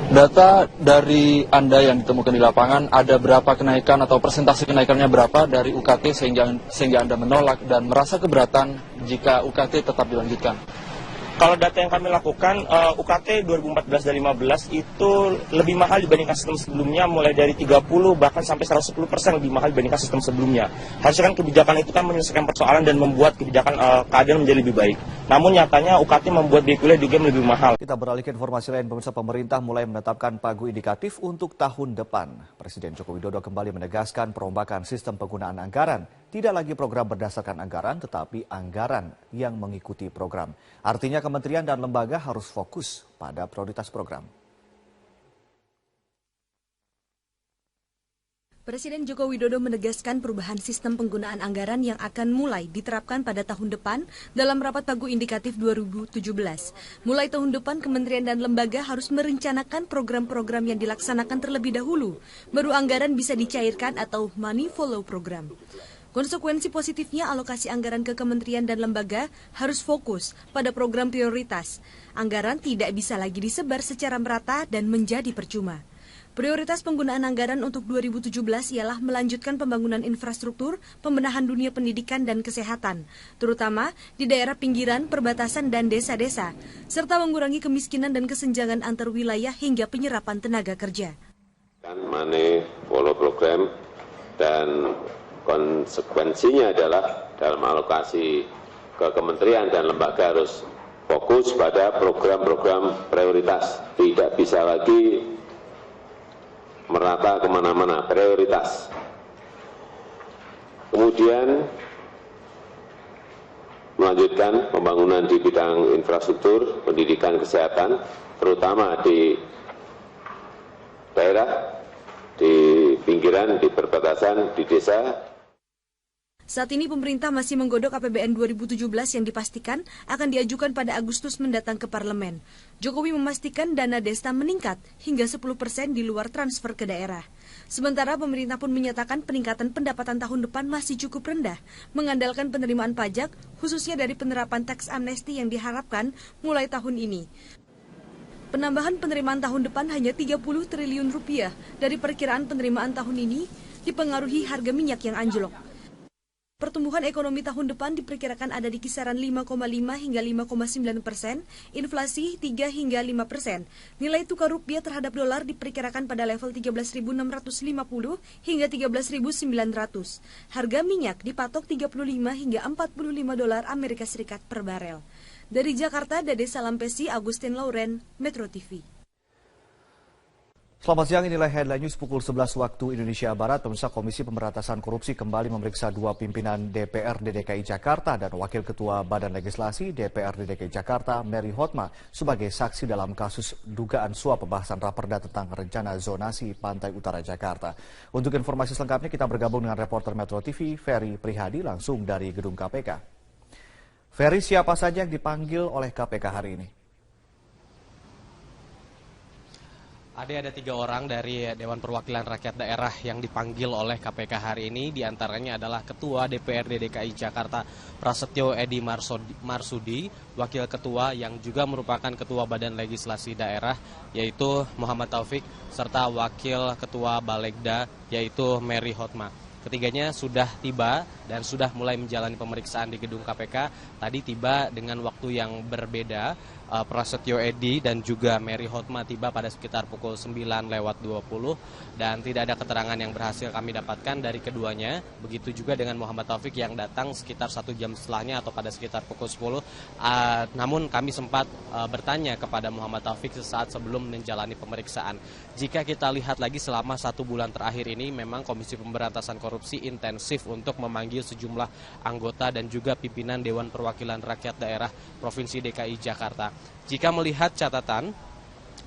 Data dari Anda yang ditemukan di lapangan, ada berapa kenaikan atau persentase kenaikannya berapa dari UKT sehingga Anda menolak dan merasa keberatan jika UKT tetap dilanjutkan? Kalau data yang kami lakukan, UKT 2014 dan 2015 itu lebih mahal dibandingkan sistem sebelumnya, mulai dari 30 bahkan sampai 110% lebih mahal dibandingkan sistem sebelumnya. Harusnya kan kebijakan itu kan menyelesaikan persoalan dan membuat kebijakan keadaan menjadi lebih baik. Namun nyatanya UKT membuat biaya kuliah juga lebih mahal. Kita beralih ke informasi lain, pemerintah mulai menetapkan pagu indikatif untuk tahun depan. Presiden Joko Widodo kembali menegaskan perombakan sistem penggunaan anggaran. Tidak lagi program berdasarkan anggaran, tetapi anggaran yang mengikuti program. Artinya kementerian dan lembaga harus fokus pada prioritas program. Presiden Joko Widodo menegaskan perubahan sistem penggunaan anggaran yang akan mulai diterapkan pada tahun depan dalam rapat pagu indikatif 2017. Mulai tahun depan, kementerian dan lembaga harus merencanakan program-program yang dilaksanakan terlebih dahulu, baru anggaran bisa dicairkan atau money follow program. Konsekuensi positifnya, alokasi anggaran ke kementerian dan lembaga harus fokus pada program prioritas. Anggaran tidak bisa lagi disebar secara merata dan menjadi percuma. Prioritas penggunaan anggaran untuk 2017 ialah melanjutkan pembangunan infrastruktur, pembenahan dunia pendidikan dan kesehatan, terutama di daerah pinggiran, perbatasan dan desa-desa, serta mengurangi kemiskinan dan kesenjangan antar wilayah hingga penyerapan tenaga kerja. Money follow program dan konsekuensinya adalah dalam alokasi ke kementerian dan lembaga harus fokus pada program-program prioritas. Tidak bisa lagi merata kemana-mana, prioritas. Kemudian melanjutkan pembangunan di bidang infrastruktur, pendidikan, kesehatan, terutama di daerah, di pinggiran, di perbatasan, di desa. Saat ini pemerintah masih menggodok APBN 2017 yang dipastikan akan diajukan pada Agustus mendatang ke parlemen. Jokowi memastikan dana desa meningkat hingga 10% di luar transfer ke daerah. Sementara pemerintah pun menyatakan peningkatan pendapatan tahun depan masih cukup rendah, mengandalkan penerimaan pajak khususnya dari penerapan tax amnesty yang diharapkan mulai tahun ini. Penambahan penerimaan tahun depan hanya 30 triliun rupiah dari perkiraan penerimaan tahun ini dipengaruhi harga minyak yang anjlok. Pertumbuhan ekonomi tahun depan diperkirakan ada di kisaran 5,5 hingga 5,9%, inflasi 3 hingga 5%. Nilai tukar rupiah terhadap dolar diperkirakan pada level 13.650 hingga 13.900. Harga minyak dipatok 35 hingga 45 dolar Amerika Serikat per barel. Dari Jakarta, Dede Salampesi, Agustin Lauren, Metro TV. Selamat siang, inilah headline news pukul 11 waktu Indonesia Barat. Pemirsa, Komisi Pemberantasan Korupsi kembali memeriksa dua pimpinan DPRD DKI Jakarta dan Wakil Ketua Badan Legislasi DPRD DKI Jakarta, Mary Hotma, sebagai saksi dalam kasus dugaan suap pembahasan Raperda tentang rencana zonasi Pantai Utara Jakarta. Untuk informasi selengkapnya kita bergabung dengan reporter Metro TV, Ferry Prihadi, langsung dari gedung KPK. Ferry, siapa saja yang dipanggil oleh KPK hari ini? Ada 3 orang dari Dewan Perwakilan Rakyat Daerah yang dipanggil oleh KPK hari ini. Di antaranya adalah Ketua DPRD DKI Jakarta Prasetyo Edy Marsudi, Wakil Ketua yang juga merupakan Ketua Badan Legislasi Daerah yaitu Muhammad Taufik, serta Wakil Ketua Balegda yaitu Mary Hotma. Ketiganya sudah tiba dan sudah mulai menjalani pemeriksaan di gedung KPK. Tadi tiba dengan waktu yang berbeda. Prasetyo Edy dan juga Mary Hotma tiba pada sekitar pukul 9:20 dan tidak ada keterangan yang berhasil kami dapatkan dari keduanya. Begitu juga dengan Muhammad Taufik yang datang sekitar 1 jam setelahnya atau pada sekitar pukul 10. Namun kami sempat bertanya kepada Muhammad Taufik sesaat sebelum menjalani pemeriksaan. Jika kita lihat lagi selama 1 bulan terakhir ini memang Komisi Pemberantasan Korupsi intensif untuk memanggil sejumlah anggota dan juga pimpinan Dewan Perwakilan Rakyat Daerah Provinsi DKI Jakarta. Jika melihat catatan,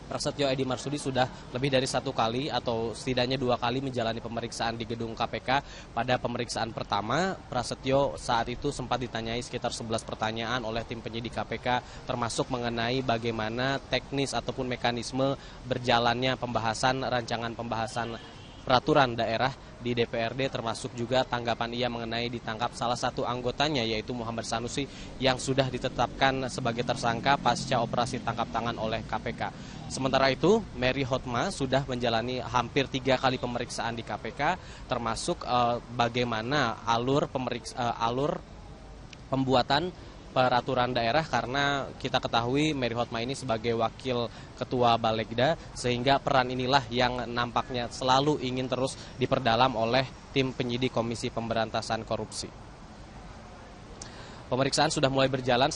Prasetyo Edy Marsudi sudah lebih dari 1 kali atau setidaknya 2 kali menjalani pemeriksaan di gedung KPK. Pada pemeriksaan pertama, Prasetyo saat itu sempat ditanyai sekitar 11 pertanyaan oleh tim penyidik KPK, termasuk mengenai bagaimana teknis ataupun mekanisme berjalannya pembahasan rancangan pembahasan peraturan daerah di DPRD, termasuk juga tanggapan ia mengenai ditangkap salah satu anggotanya yaitu Muhammad Sanusi yang sudah ditetapkan sebagai tersangka pasca operasi tangkap tangan oleh KPK. Sementara itu, Mary Hotma sudah menjalani hampir 3 kali pemeriksaan di KPK, termasuk bagaimana alur pembuatan peraturan daerah, karena kita ketahui Mary Hotma ini sebagai Wakil Ketua Balegda, sehingga peran inilah yang nampaknya selalu ingin terus diperdalam oleh tim penyidik Komisi Pemberantasan Korupsi. Pemeriksaan sudah mulai berjalan